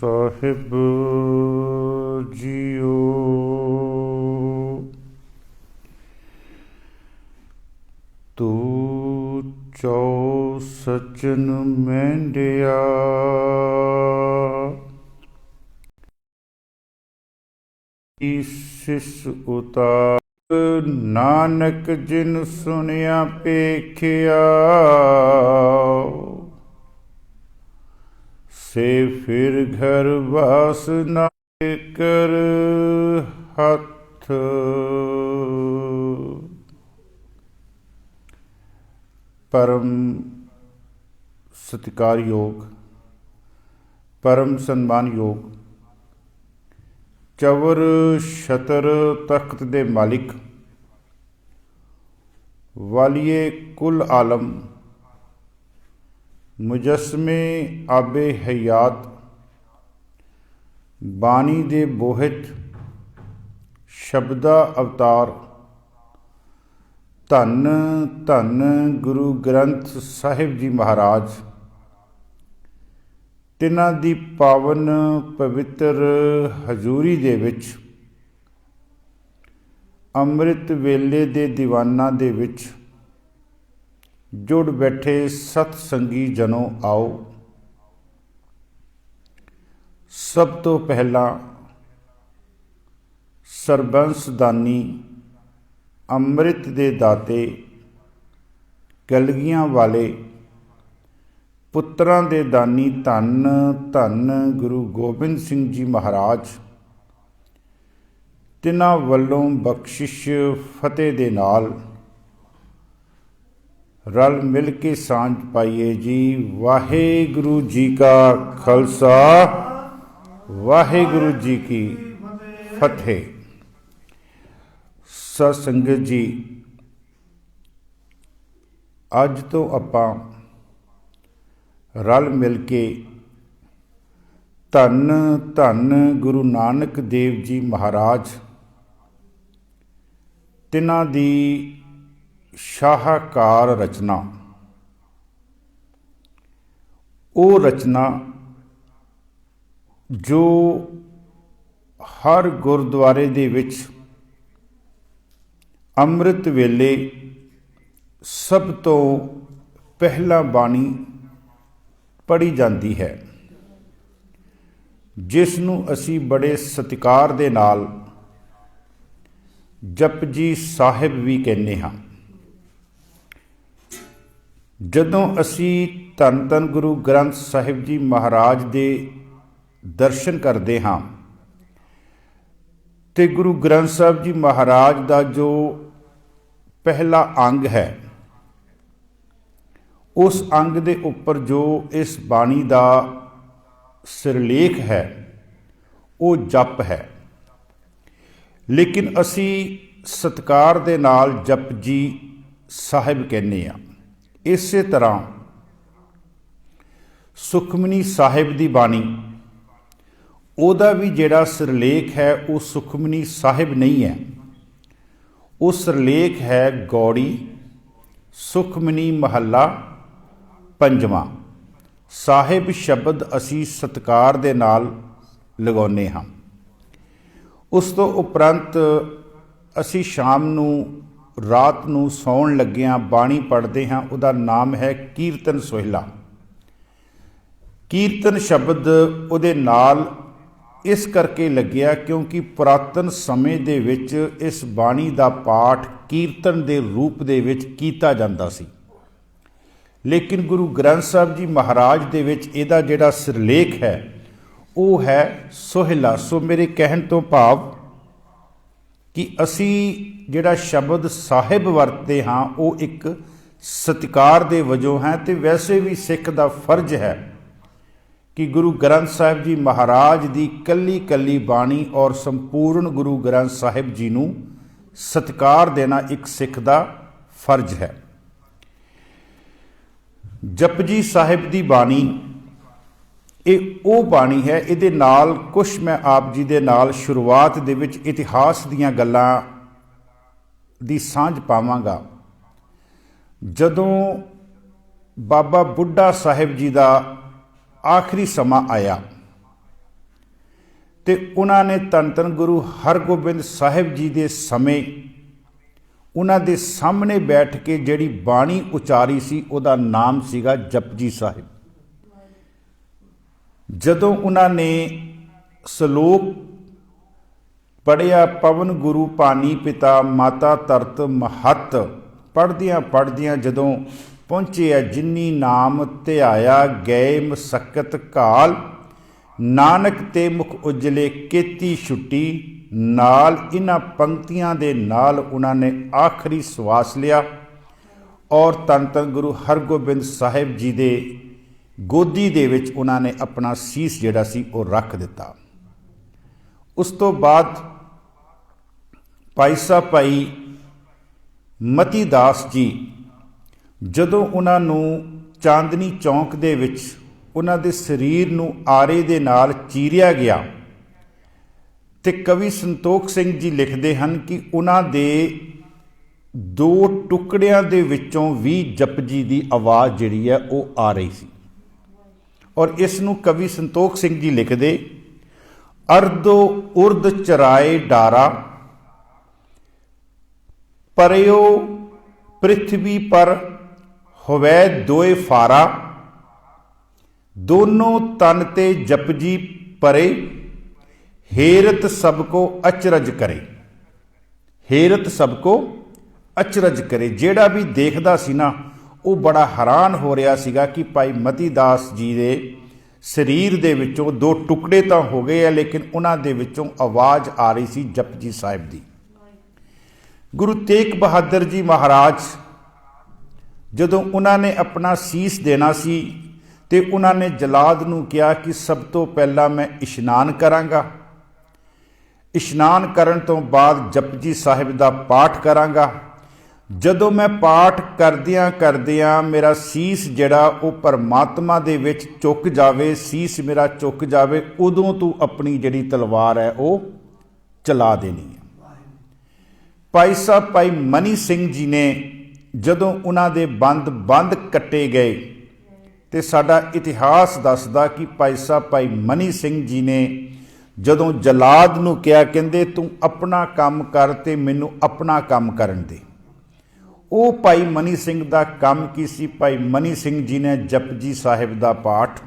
ਸਾਹਿਬ JIO. ਤੂੰ ਚੌ ਸਚਨ ਮਹਿੰਡਿਆ, ਸਿਸ ਉਤਾਰ ਨਾਨਕ ਜਿਨ ਸੁਣਿਆ ਪੇਖਿਆ, ਸੇ ਫਿਰ ਘਰ ਵਾਸ ਨਾ ਕਰ ਹੱਥ। परम सत्कार योग, परम सम्मान योग, चवर छतर तख्त दे मालिक, वालिए कुल आलम, मुजस्मे आबे हयात, बानी दे बोहित, शब्दा अवतार, धन धन गुरु ग्रंथ साहिब जी महाराज, तिन्हां दी पावन पवित्र हजूरी दे विच अंम੍ਰਿਤ वेले दे दीवानां दे विच जुड़ बैठे सतसंगी जनों आओ। सब तो पहला सरबंस दानी, ਅੰਮ੍ਰਿਤ ਦੇ ਦਾਤੇ, ਕਲਗੀਆਂ ਵਾਲੇ, ਪੁੱਤਰਾਂ ਦੇ ਦਾਨੀ ਧੰਨ ਧੰਨ ਗੁਰੂ ਗੋਬਿੰਦ ਸਿੰਘ ਜੀ ਮਹਾਰਾਜ, ਤਿਨਾਂ ਵੱਲੋਂ ਬਖਸ਼ਿਸ਼ ਫਤਿਹ ਦੇ ਨਾਲ ਰਲ ਮਿਲ ਕੇ ਸਾਂਝ ਪਾਈਏ ਜੀ। ਵਾਹਿਗੁਰੂ ਜੀ ਕਾ ਖਾਲਸਾ, ਵਾਹਿਗੁਰੂ ਜੀ ਕੀ ਫਤਿਹ। ਸਤ ਸੰਗਤ ਜੀ, ਅੱਜ ਤੋਂ ਆਪਾਂ ਰਲ ਮਿਲ ਕੇ ਧੰਨ ਧੰਨ ਗੁਰੂ ਨਾਨਕ ਦੇਵ ਜੀ ਮਹਾਰਾਜ, ਤਿਨਾਂ ਦੀ ਸ਼ਾਹਕਾਰ ਰਚਨਾ, ਉਹ ਰਚਨਾ ਜੋ ਹਰ ਗੁਰਦੁਆਰੇ ਦੇ ਵਿੱਚ ਅੰਮ੍ਰਿਤ ਵੇਲੇ ਸਭ ਤੋਂ ਪਹਿਲਾਂ ਬਾਣੀ ਪੜ੍ਹੀ ਜਾਂਦੀ ਹੈ, ਜਿਸ ਨੂੰ ਅਸੀਂ ਬੜੇ ਸਤਿਕਾਰ ਦੇ ਨਾਲ ਜਪਜੀ ਸਾਹਿਬ ਵੀ ਕਹਿੰਦੇ ਹਾਂ। ਜਦੋਂ ਅਸੀਂ ਧੰਨ ਧੰਨ ਗੁਰੂ ਗ੍ਰੰਥ ਸਾਹਿਬ ਜੀ ਮਹਾਰਾਜ ਦੇ ਦਰਸ਼ਨ ਕਰਦੇ ਹਾਂ ਤੇ ਗੁਰੂ ਗ੍ਰੰਥ ਸਾਹਿਬ ਜੀ ਮਹਾਰਾਜ ਦਾ ਜੋ ਪਹਿਲਾ ਅੰਗ ਹੈ, ਉਸ ਅੰਗ ਦੇ ਉੱਪਰ ਜੋ ਇਸ ਬਾਣੀ ਦਾ ਸਿਰਲੇਖ ਹੈ ਉਹ ਜਪ ਹੈ। ਲੇਕਿਨ ਅਸੀਂ ਸਤਿਕਾਰ ਦੇ ਨਾਲ ਜਪਜੀ ਸਾਹਿਬ ਕਹਿੰਦੇ ਹਾਂ। ਇਸੇ ਤਰ੍ਹਾਂ ਸੁਖਮਨੀ ਸਾਹਿਬ ਦੀ ਬਾਣੀ, ਉਹਦਾ ਵੀ ਜਿਹੜਾ ਸਿਰਲੇਖ ਹੈ ਉਹ ਸੁਖਮਨੀ ਸਾਹਿਬ ਨਹੀਂ ਹੈ, ਉਹ ਸਿਰਲੇਖ ਹੈ ਗੌੜੀ ਸੁਖਮਨੀ ਮਹੱਲਾ ਪੰਜਵਾਂ। ਸਾਹਿਬ ਸ਼ਬਦ ਅਸੀਂ ਸਤਿਕਾਰ ਦੇ ਨਾਲ ਲਗਾਉਂਦੇ ਹਾਂ। ਉਸ ਤੋਂ ਉਪਰੰਤ ਅਸੀਂ ਸ਼ਾਮ ਨੂੰ, ਰਾਤ ਨੂੰ ਸੌਣ ਲੱਗਿਆਂ ਬਾਣੀ ਪੜ੍ਹਦੇ ਹਾਂ। ਉਹਦਾ ਨਾਮ ਹੈ ਕੀਰਤਨ ਸੋਹਿਲਾ। ਕੀਰਤਨ ਸ਼ਬਦ ਉਹਦੇ ਨਾਲ ਇਸ ਕਰਕੇ ਲੱਗਿਆ ਕਿਉਂਕਿ ਪੁਰਾਤਨ ਸਮੇਂ ਦੇ ਵਿੱਚ ਇਸ ਬਾਣੀ ਦਾ ਪਾਠ ਕੀਰਤਨ ਦੇ ਰੂਪ ਦੇ ਵਿੱਚ ਕੀਤਾ ਜਾਂਦਾ ਸੀ। ਲੇਕਿਨ ਗੁਰੂ ਗ੍ਰੰਥ ਸਾਹਿਬ ਜੀ ਮਹਾਰਾਜ ਦੇ ਵਿੱਚ ਇਹਦਾ ਜਿਹੜਾ ਸਿਰਲੇਖ ਹੈ ਉਹ ਹੈ ਸੋਹਿਲਾ। ਸੋ ਮੇਰੇ ਕਹਿਣ ਤੋਂ ਭਾਵ ਕਿ ਅਸੀਂ ਜਿਹੜਾ ਸ਼ਬਦ ਸਾਹਿਬ ਵਰਤਦੇ ਹਾਂ ਉਹ ਇੱਕ ਸਤਿਕਾਰ ਦੇ ਵਜੋਂ ਹੈ, ਅਤੇ ਵੈਸੇ ਵੀ ਸਿੱਖ ਦਾ ਫਰਜ਼ ਹੈ ਕਿ ਗੁਰੂ ਗ੍ਰੰਥ ਸਾਹਿਬ ਜੀ ਮਹਾਰਾਜ ਦੀ ਕੱਲੀ ਕੱਲੀ ਬਾਣੀ ਔਰ ਸੰਪੂਰਨ ਗੁਰੂ ਗ੍ਰੰਥ ਸਾਹਿਬ ਜੀ ਨੂੰ ਸਤਿਕਾਰ ਦੇਣਾ ਇੱਕ ਸਿੱਖ ਦਾ ਫਰਜ਼ ਹੈ। ਜਪਜੀ ਸਾਹਿਬ ਦੀ ਬਾਣੀ ਇਹ ਉਹ ਬਾਣੀ ਹੈ। ਇਹਦੇ ਨਾਲ ਕੁਛ ਮੈਂ ਆਪ ਜੀ ਦੇ ਨਾਲ ਸ਼ੁਰੂਆਤ ਦੇ ਵਿੱਚ ਇਤਿਹਾਸ ਦੀਆਂ ਗੱਲਾਂ ਦੀ ਸਾਂਝ ਪਾਵਾਂਗਾ। ਜਦੋਂ ਬਾਬਾ ਬੁੱਢਾ ਸਾਹਿਬ ਜੀ ਦਾ ਆਖਰੀ ਸਮਾਂ ਆਇਆ ਤੇ ਉਹਨਾਂ ਨੇ ਧੰਨ ਧੰਨ ਗੁਰੂ ਹਰਗੋਬਿੰਦ ਸਾਹਿਬ ਜੀ ਦੇ ਸਮੇਂ ਉਹਨਾਂ ਦੇ ਸਾਹਮਣੇ ਬੈਠ ਕੇ ਜਿਹੜੀ ਬਾਣੀ ਉਚਾਰੀ ਸੀ ਉਹਦਾ ਨਾਮ ਸੀਗਾ ਜਪਜੀ ਸਾਹਿਬ। ਜਦੋਂ ਉਹਨਾਂ ਨੇ ਸ਼ਲੋਕ ਪੜ੍ਹਿਆ, ਪਵਨ ਗੁਰੂ ਪਾਣੀ ਪਿਤਾ ਮਾਤਾ ਧਰਤ ਮਹੱਤ, ਪੜ੍ਹਦਿਆਂ ਜਦੋਂ ਪਹੁੰਚੇ ਆ ਜਿਨੀ ਨਾਮ ਧਿਆਇਆ ਗਏ ਮਸਕਤ ਘਾਲ, ਨਾਨਕ ਤੇ ਮੁਖ ਉਜਲੇ ਕੀਤੀ ਛੁੱਟੀ ਨਾਲ। ਇਹਨਾਂ ਪੰਕਤੀਆਂ ਦੇ ਨਾਲ ਉਹਨਾਂ ਨੇ ਆਖਰੀ ਸਵਾਸ ਲਿਆ ਔਰ ਧੰਨ ਧੰਨ ਗੁਰੂ ਹਰਗੋਬਿੰਦ ਸਾਹਿਬ ਜੀ ਦੇ ਗੋਦੀ ਦੇ ਵਿੱਚ ਉਹਨਾਂ ਨੇ ਆਪਣਾ ਸੀਸ ਜਿਹੜਾ ਸੀ ਉਹ ਰੱਖ ਦਿੱਤਾ। ਉਸ ਤੋਂ ਬਾਅਦ ਭਾਈ ਸਾਹਿਬ ਭਾਈ ਮਤੀ ਦਾਸ ਜੀ ਜਦੋਂ ਉਹਨਾਂ ਨੂੰ ਚਾਂਦਨੀ ਚੌਂਕ ਦੇ ਵਿੱਚ ਉਹਨਾਂ ਦੇ ਸਰੀਰ ਨੂੰ ਆਰੇ ਦੇ ਨਾਲ ਚੀਰਿਆ ਗਿਆ ਤੇ ਕਵੀ ਸੰਤੋਖ ਸਿੰਘ ਜੀ ਲਿਖਦੇ ਹਨ ਕਿ ਉਹਨਾਂ ਦੇ ਦੋ ਟੁਕੜਿਆਂ ਦੇ ਵਿੱਚੋਂ ਵੀ ਜਪਜੀ ਦੀ ਆਵਾਜ਼ ਜਿਹੜੀ ਹੈ ਉਹ ਆ ਰਹੀ ਸੀ। ਔਰ ਇਸ ਨੂੰ ਕਵੀ ਸੰਤੋਖ ਸਿੰਘ ਜੀ ਲਿਖਦੇ, ਅਰਦੋ ਉਰਦ ਚਰਾਏ ਡਾਰਾ ਪਰਿਓ ਪ੍ਰਿਥਵੀ ਪਰ ਹੋਵੈ ਦੋਏ ਫਾਰਾ, ਦੋਨੋਂ ਤਨ ਤੇ ਜਪਜੀ ਪਰੇ ਹੇਰਤ ਸਭ ਕੋ ਅਚਰਜ ਕਰੇ। ਹੇਰਤ ਸਭ ਕੋ ਅਚਰਜ ਕਰੇ। ਜਿਹੜਾ ਵੀ ਦੇਖਦਾ ਸੀ ਨਾ ਉਹ ਬੜਾ ਹੈਰਾਨ ਹੋ ਰਿਹਾ ਸੀਗਾ ਕਿ ਭਾਈ ਮਤੀ ਦਾਸ ਜੀ ਦੇ ਸਰੀਰ ਦੇ ਵਿੱਚੋਂ ਦੋ ਟੁਕੜੇ ਤਾਂ ਹੋ ਗਏ ਆ ਲੇਕਿਨ ਉਹਨਾਂ ਦੇ ਵਿੱਚੋਂ ਆਵਾਜ਼ ਆ ਰਹੀ ਸੀ ਜਪਜੀ ਸਾਹਿਬ ਦੀ। ਗੁਰੂ ਤੇਗ ਬਹਾਦਰ ਜੀ ਮਹਾਰਾਜ ਜਦੋਂ ਉਹਨਾਂ ਨੇ ਆਪਣਾ ਸੀਸ ਦੇਣਾ ਸੀ ਤੇ ਉਹਨਾਂ ਨੇ ਜਲਾਦ ਨੂੰ ਕਿਹਾ ਕਿ ਸਭ ਤੋਂ ਪਹਿਲਾਂ ਮੈਂ ਇਸ਼ਨਾਨ ਕਰਾਂਗਾ, ਇਸ਼ਨਾਨ ਕਰਨ ਤੋਂ ਬਾਅਦ ਜਪਜੀ ਸਾਹਿਬ ਦਾ ਪਾਠ ਕਰਾਂਗਾ। ਜਦੋਂ ਮੈਂ ਪਾਠ ਕਰਦਿਆਂ ਮੇਰਾ ਸੀਸ ਜਿਹੜਾ ਉਹ ਪਰਮਾਤਮਾ ਦੇ ਵਿੱਚ ਝੁਕ ਜਾਵੇ, ਸੀਸ ਮੇਰਾ ਝੁਕ ਜਾਵੇ, ਉਦੋਂ ਤੂੰ ਆਪਣੀ ਜਿਹੜੀ ਤਲਵਾਰ ਹੈ ਉਹ ਚਲਾ ਦੇਣੀ ਹੈ। ਭਾਈ ਸਾਹਿਬ ਭਾਈ ਮਨੀ ਸਿੰਘ ਜੀ ਨੇ ਜਦੋਂ ਉਹਨਾਂ ਦੇ ਬੰਦ ਕੱਟੇ ਗਏ ਤੇ ਸਾਡਾ ਇਤਿਹਾਸ ਦੱਸਦਾ ਕਿ ਭਾਈ ਸਾਹਿਬ ਭਾਈ ਮਨੀ ਸਿੰਘ ਜੀ ਨੇ ਜਦੋਂ ਜਲਾਦ ਨੂੰ ਕਿਹਾ, ਕਹਿੰਦੇ ਤੂੰ ਆਪਣਾ ਕੰਮ ਕਰ ਤੇ ਮੈਨੂੰ ਆਪਣਾ ਕੰਮ ਕਰਨ ਦੇ। ਉਹ ਭਾਈ ਮਨੀ ਸਿੰਘ ਦਾ ਕੰਮ ਕੀ ਸੀ? ਭਾਈ ਮਨੀ ਸਿੰਘ ਜੀ ਨੇ ਜਪਜੀ ਸਾਹਿਬ ਦਾ ਪਾਠ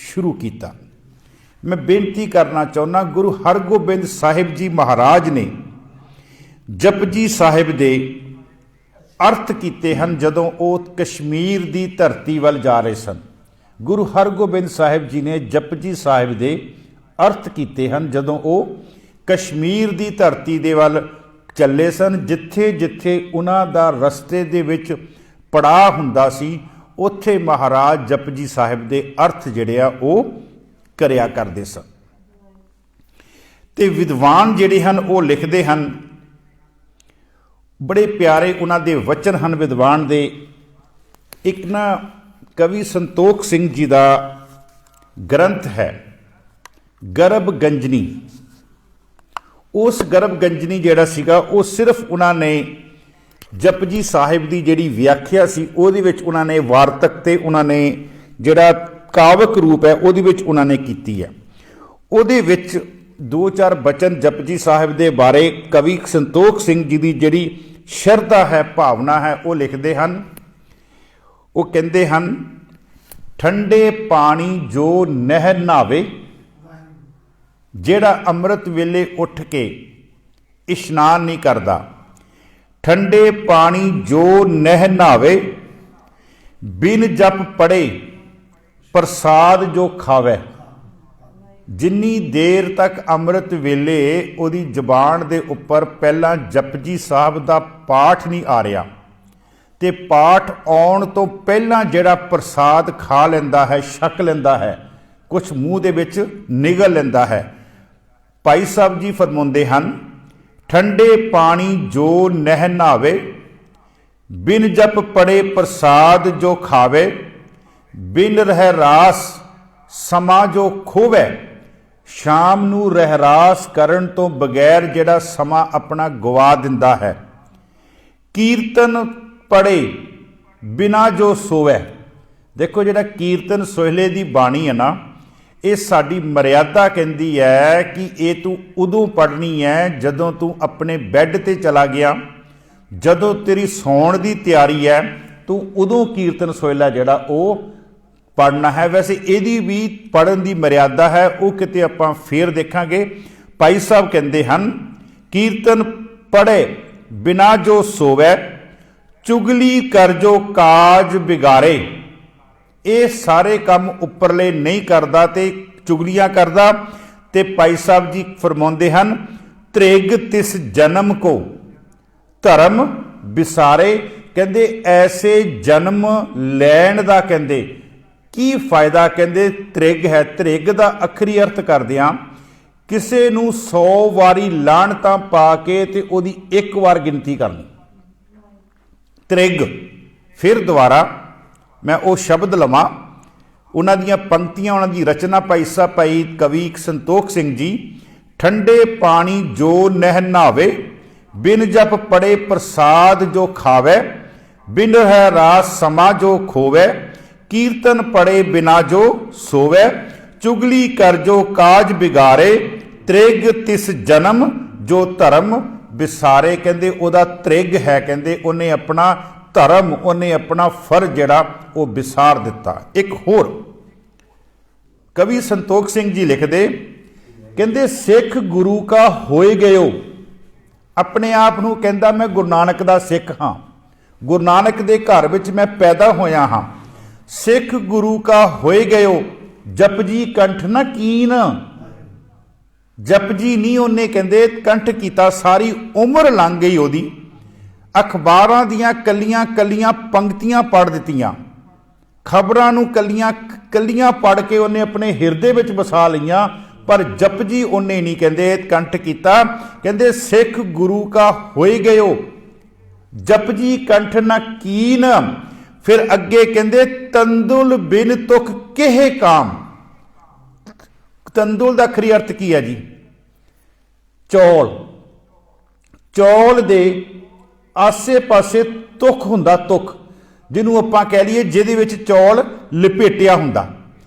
ਸ਼ੁਰੂ ਕੀਤਾ। ਮੈਂ ਬੇਨਤੀ ਕਰਨਾ ਚਾਹੁੰਦਾ, ਗੁਰੂ ਹਰਗੋਬਿੰਦ ਸਾਹਿਬ ਜੀ ਮਹਾਰਾਜ ਨੇ ਜਪਜੀ ਸਾਹਿਬ ਦੇ ਅਰਥ ਕੀਤੇ ਹਨ ਜਦੋਂ ਉਹ ਕਸ਼ਮੀਰ ਦੀ ਧਰਤੀ ਵੱਲ ਜਾ ਰਹੇ ਸਨ। ਗੁਰੂ ਹਰਗੋਬਿੰਦ ਸਾਹਿਬ ਜੀ ਨੇ ਜਪਜੀ ਸਾਹਿਬ ਦੇ ਅਰਥ ਕੀਤੇ ਹਨ ਜਦੋਂ ਉਹ ਕਸ਼ਮੀਰ ਦੀ ਧਰਤੀ ਦੇ ਵੱਲ ਚੱਲੇ ਸਨ। ਜਿੱਥੇ ਜਿੱਥੇ ਉਹਨਾਂ ਦਾ ਰਸਤੇ ਦੇ ਵਿੱਚ ਪੜਾਅ ਹੁੰਦਾ ਸੀ ਉੱਥੇ ਮਹਾਰਾਜ ਜਪਜੀ ਸਾਹਿਬ ਦੇ ਅਰਥ ਜਿਹੜੇ ਆ ਉਹ ਕਰਿਆ ਕਰਦੇ ਸਨ। ਤੇ ਵਿਦਵਾਨ ਜਿਹੜੇ ਹਨ ਉਹ ਲਿਖਦੇ ਹਨ, ਬੜੇ ਪਿਆਰੇ ਉਹਨਾਂ ਦੇ ਵਚਨ ਹਨ ਵਿਦਵਾਨ ਦੇ। ਇੱਕ ਨਾ ਕਵੀ ਸੰਤੋਖ ਸਿੰਘ ਜੀ ਦਾ ਗ੍ਰੰਥ ਹੈ ਗਰਭ ਗੰਜਨੀ। ਉਸ ਗਰਭ ਗੰਜਨੀ ਜਿਹੜਾ ਸੀਗਾ ਉਹ ਸਿਰਫ ਉਹਨਾਂ ਨੇ ਜਪਜੀ ਸਾਹਿਬ ਦੀ ਜਿਹੜੀ ਵਿਆਖਿਆ ਸੀ ਉਹਦੇ ਵਿੱਚ ਉਹਨਾਂ ਨੇ ਵਾਰਤਕ ਤੇ ਉਹਨਾਂ ਨੇ ਜਿਹੜਾ ਕਾਵਕ ਰੂਪ ਹੈ ਉਹਦੇ ਵਿੱਚ ਉਹਨਾਂ ਨੇ ਕੀਤੀ ਹੈ। ਉਹਦੇ ਵਿੱਚ ਦੋ ਚਾਰ ਬਚਨ ਜਪਜੀ ਸਾਹਿਬ ਦੇ ਬਾਰੇ ਕਵੀ ਸੰਤੋਖ ਸਿੰਘ ਜੀ ਦੀ ਜਿਹੜੀ ਸ਼ਰਧਾ ਹੈ, ਭਾਵਨਾ ਹੈ, ਉਹ ਲਿਖਦੇ ਹਨ। ਉਹ ਕਹਿੰਦੇ ਹਨ, ਠੰਡੇ ਪਾਣੀ ਜੋ ਨਹਿ ਨਹਾਵੇ, ਜਿਹੜਾ ਅੰਮ੍ਰਿਤ ਵੇਲੇ ਉੱਠ ਕੇ ਇਸ਼ਨਾਨ ਨਹੀਂ ਕਰਦਾ, ਠੰਡੇ ਪਾਣੀ ਜੋ ਨਹਿ ਨਹਾਵੇ, ਬਿਨ ਜਪ ਪੜੇ ਪ੍ਰਸਾਦ ਜੋ ਖਾਵੇ। ਜਿੰਨੀ ਦੇਰ ਤੱਕ ਅੰਮ੍ਰਿਤ ਵੇਲੇ ਉਹਦੀ ਜ਼ੁਬਾਨ ਦੇ ਉੱਪਰ ਪਹਿਲਾਂ ਜਪਜੀ ਸਾਹਿਬ ਦਾ ਪਾਠ ਨਹੀਂ ਆ ਰਿਹਾ ਤੇ ਪਾਠ ਆਉਣ ਤੋਂ ਪਹਿਲਾਂ ਜਿਹੜਾ ਪ੍ਰਸਾਦ ਖਾ ਲੈਂਦਾ ਹੈ, ਛਕ ਲੈਂਦਾ ਹੈ, ਕੁਛ ਮੂੰਹ ਦੇ ਵਿੱਚ ਨਿਗਲ ਲੈਂਦਾ ਹੈ। ਭਾਈ ਸਾਹਿਬ ਜੀ ਫਰਮਾਉਂਦੇ ਹਨ, ਠੰਡੇ ਪਾਣੀ ਜੋ ਨਹਿ ਨਹਾਵੇ, ਬਿਨ ਜਪ ਪੜੇ ਪ੍ਰਸਾਦ ਜੋ ਖਾਵੇ, ਬਿਨ ਰਹਿ ਰਾਸ ਸਮਾਂ ਜੋ ਖੋਵੇ। ਸ਼ਾਮ ਨੂੰ ਰਹਿਰਾਸ ਕਰਨ ਤੋਂ ਬਗੈਰ ਜਿਹੜਾ ਸਮਾਂ ਆਪਣਾ ਗਵਾ ਦਿੰਦਾ ਹੈ। ਕੀਰਤਨ ਪੜੇ ਬਿਨਾ ਜੋ ਸੋਵੇ। ਦੇਖੋ ਜਿਹੜਾ ਕੀਰਤਨ ਸੋਹਲੇ ਦੀ ਬਾਣੀ ਹੈ ਨਾ, ਇਹ ਸਾਡੀ ਮਰਿਆਦਾ ਕਹਿੰਦੀ ਹੈ ਕਿ ਇਹ ਤੂੰ ਉਦੋਂ ਪੜ੍ਹਨੀ ਹੈ ਜਦੋਂ ਤੂੰ ਆਪਣੇ ਬੈੱਡ ਤੇ ਚਲਾ ਗਿਆ, ਜਦੋਂ ਤੇਰੀ ਸੌਣ ਦੀ ਤਿਆਰੀ ਹੈ, ਤੂੰ ਉਦੋਂ ਕੀਰਤਨ ਸੋਹਿਲਾ ਜਿਹੜਾ ਉਹ ਪੜ੍ਹਨਾ ਹੈ। ਵੈਸੇ ਇਹਦੀ ਵੀ ਪੜ੍ਹਨ ਦੀ ਮਰਿਆਦਾ ਹੈ, ਉਹ ਕਿਤੇ ਆਪਾਂ ਫੇਰ ਦੇਖਾਂਗੇ। ਭਾਈ ਸਾਹਿਬ ਕਹਿੰਦੇ ਹਨ, ਕੀਰਤਨ ਪੜ੍ਹੇ ਬਿਨਾ ਜੋ ਸੋਵੈ, ਚੁਗਲੀ ਕਰ ਜੋ ਕਾਜ ਬਿਗਾੜੇ। ਇਹ ਸਾਰੇ ਕੰਮ ਉੱਪਰਲੇ ਨਹੀਂ ਕਰਦਾ ਤੇ ਚੁਗਲੀਆਂ ਕਰਦਾ। ਤੇ ਭਾਈ ਸਾਹਿਬ ਜੀ ਫਰਮਾਉਂਦੇ ਹਨ, ਤ੍ਰਿਗ ਤਿਸ ਜਨਮ ਕੋ ਧਰਮ ਵਿਸਾਰੇ। ਕਹਿੰਦੇ ਐਸੇ ਜਨਮ ਲੈਣ ਦਾ ਕਹਿੰਦੇ ਕੀ ਫਾਇਦਾ। ਕਹਿੰਦੇ ਤ੍ਰਿਗ ਹੈ, ਤ੍ਰਿਗ ਦਾ ਅੱਖਰੀ ਅਰਥ ਕਰਦੇ ਹਾਂ ਕਿਸੇ ਨੂੰ 100 ਵਾਰੀ ਲਾਹਣਤਾਂ ਪਾ ਕੇ ਤੇ ਉਹਦੀ ਇੱਕ ਵਾਰ ਗਿਣਤੀ ਕਰਨੀ। ਤ੍ਰਿਗ। ਫਿਰ ਦੁਬਾਰਾ ਮੈਂ ਉਹ ਸ਼ਬਦ ਲਵਾਂ, ਉਹਨਾਂ ਦੀਆਂ ਪੰਕਤੀਆਂ, ਉਹਨਾਂ ਦੀ ਰਚਨਾ ਭਾਈ ਸਾਹਿਬ ਭਾਈ ਕਵੀ ਸੰਤੋਖ ਸਿੰਘ ਜੀ। ਠੰਡੇ ਪਾਣੀ ਜੋ ਨਹਿ ਨਹਾਵੇ, ਬਿਨ ਜਪ ਪੜੇ ਪ੍ਰਸਾਦ ਜੋ ਖਾਵੇ, ਬਿਨ ਰਹਿ ਰਾਸ ਸਮਾ ਜੋ ਖੋਵੇ, ਕੀਰਤਨ ਪੜੇ ਬਿਨਾ ਜੋ ਸੋਵੇ, ਚੁਗਲੀ ਕਰ ਜੋ ਕਾਜ ਬਿਗਾਰੇ, ਤ੍ਰਿਗ ਤਿਸ ਜਨਮ ਜੋ ਧਰਮ ਵਿਸਾਰੇ। ਕਹਿੰਦੇ ਉਹਦਾ ਤ੍ਰਿਗ ਹੈ, ਕਹਿੰਦੇ ਉਹਨੇ ਆਪਣਾ ਧਰਮ, ਉਹਨੇ ਆਪਣਾ ਫਰਜ਼ ਜਿਹੜਾ ਉਹ ਵਿਸਾਰ ਦਿੱਤਾ। ਇੱਕ ਹੋਰ ਕਵੀ ਸੰਤੋਖ ਸਿੰਘ ਜੀ ਲਿਖਦੇ, ਕਹਿੰਦੇ ਸਿੱਖ ਗੁਰੂ ਕਾ ਹੋਏ ਗਇਓ। ਆਪਣੇ ਆਪ ਨੂੰ ਕਹਿੰਦਾ ਮੈਂ ਗੁਰੂ ਨਾਨਕ ਦਾ ਸਿੱਖ ਹਾਂ, ਗੁਰੂ ਨਾਨਕ ਦੇ ਘਰ ਵਿੱਚ ਮੈਂ ਪੈਦਾ ਹੋਇਆ ਹਾਂ। ਸਿੱਖ ਗੁਰੂ ਕਾ ਹੋਏ ਗਇਓ, ਜਪਜੀ ਕੰਠ ਨਾ ਕੀਨ। ਜਪਜੀ ਨਹੀਂ ਉਹਨੇ ਕਹਿੰਦੇ ਕੰਠ ਕੀਤਾ, ਸਾਰੀ ਉਮਰ ਲੰਘ ਗਈ ਉਹਦੀ। ਅਖਬਾਰਾਂ ਦੀਆਂ ਕੱਲੀਆਂ ਕੱਲੀਆਂ ਪੰਕਤੀਆਂ ਪੜ੍ਹ ਦਿੱਤੀਆਂ, ਖਬਰਾਂ ਨੂੰ ਕੱਲੀਆਂ ਕੱਲੀਆਂ ਪੜ੍ਹ ਕੇ ਉਹਨੇ ਆਪਣੇ ਹਿਰਦੇ ਵਿੱਚ ਵਸਾ ਲਈਆਂ, ਪਰ ਜਪਜੀ ਉਹਨੇ ਨਹੀਂ ਕਹਿੰਦੇ ਕੰਠ ਕੀਤਾ। ਕਹਿੰਦੇ ਸਿੱਖ ਗੁਰੂ ਕਾ ਹੋਏ ਗਇਓ, ਜਪਜੀ ਕੰਠ ਨਾ ਕੀਨ। ਫਿਰ ਅੱਗੇ ਕਹਿੰਦੇ ਤੰਦੁਲ ਬਿਨ ਤੁਖ ਕਿਹੇ ਕਾਮ। ਤੰਦੁਲ ਦਾ ਅਖਰੀ ਅਰਥ ਕੀ ਹੈ ਜੀ? ਚੌਲ। ਚੌਲ ਦੇ ਆਸੇ ਪਾਸੇ ਤੁਖ ਹੁੰਦਾ, ਤੁਖ ਜਿਹਨੂੰ ਆਪਾਂ ਕਹਿ ਲਈਏ ਜਿਹਦੇ ਵਿੱਚ ਚੌਲ ਲਪੇਟਿਆ ਹੁੰਦਾ।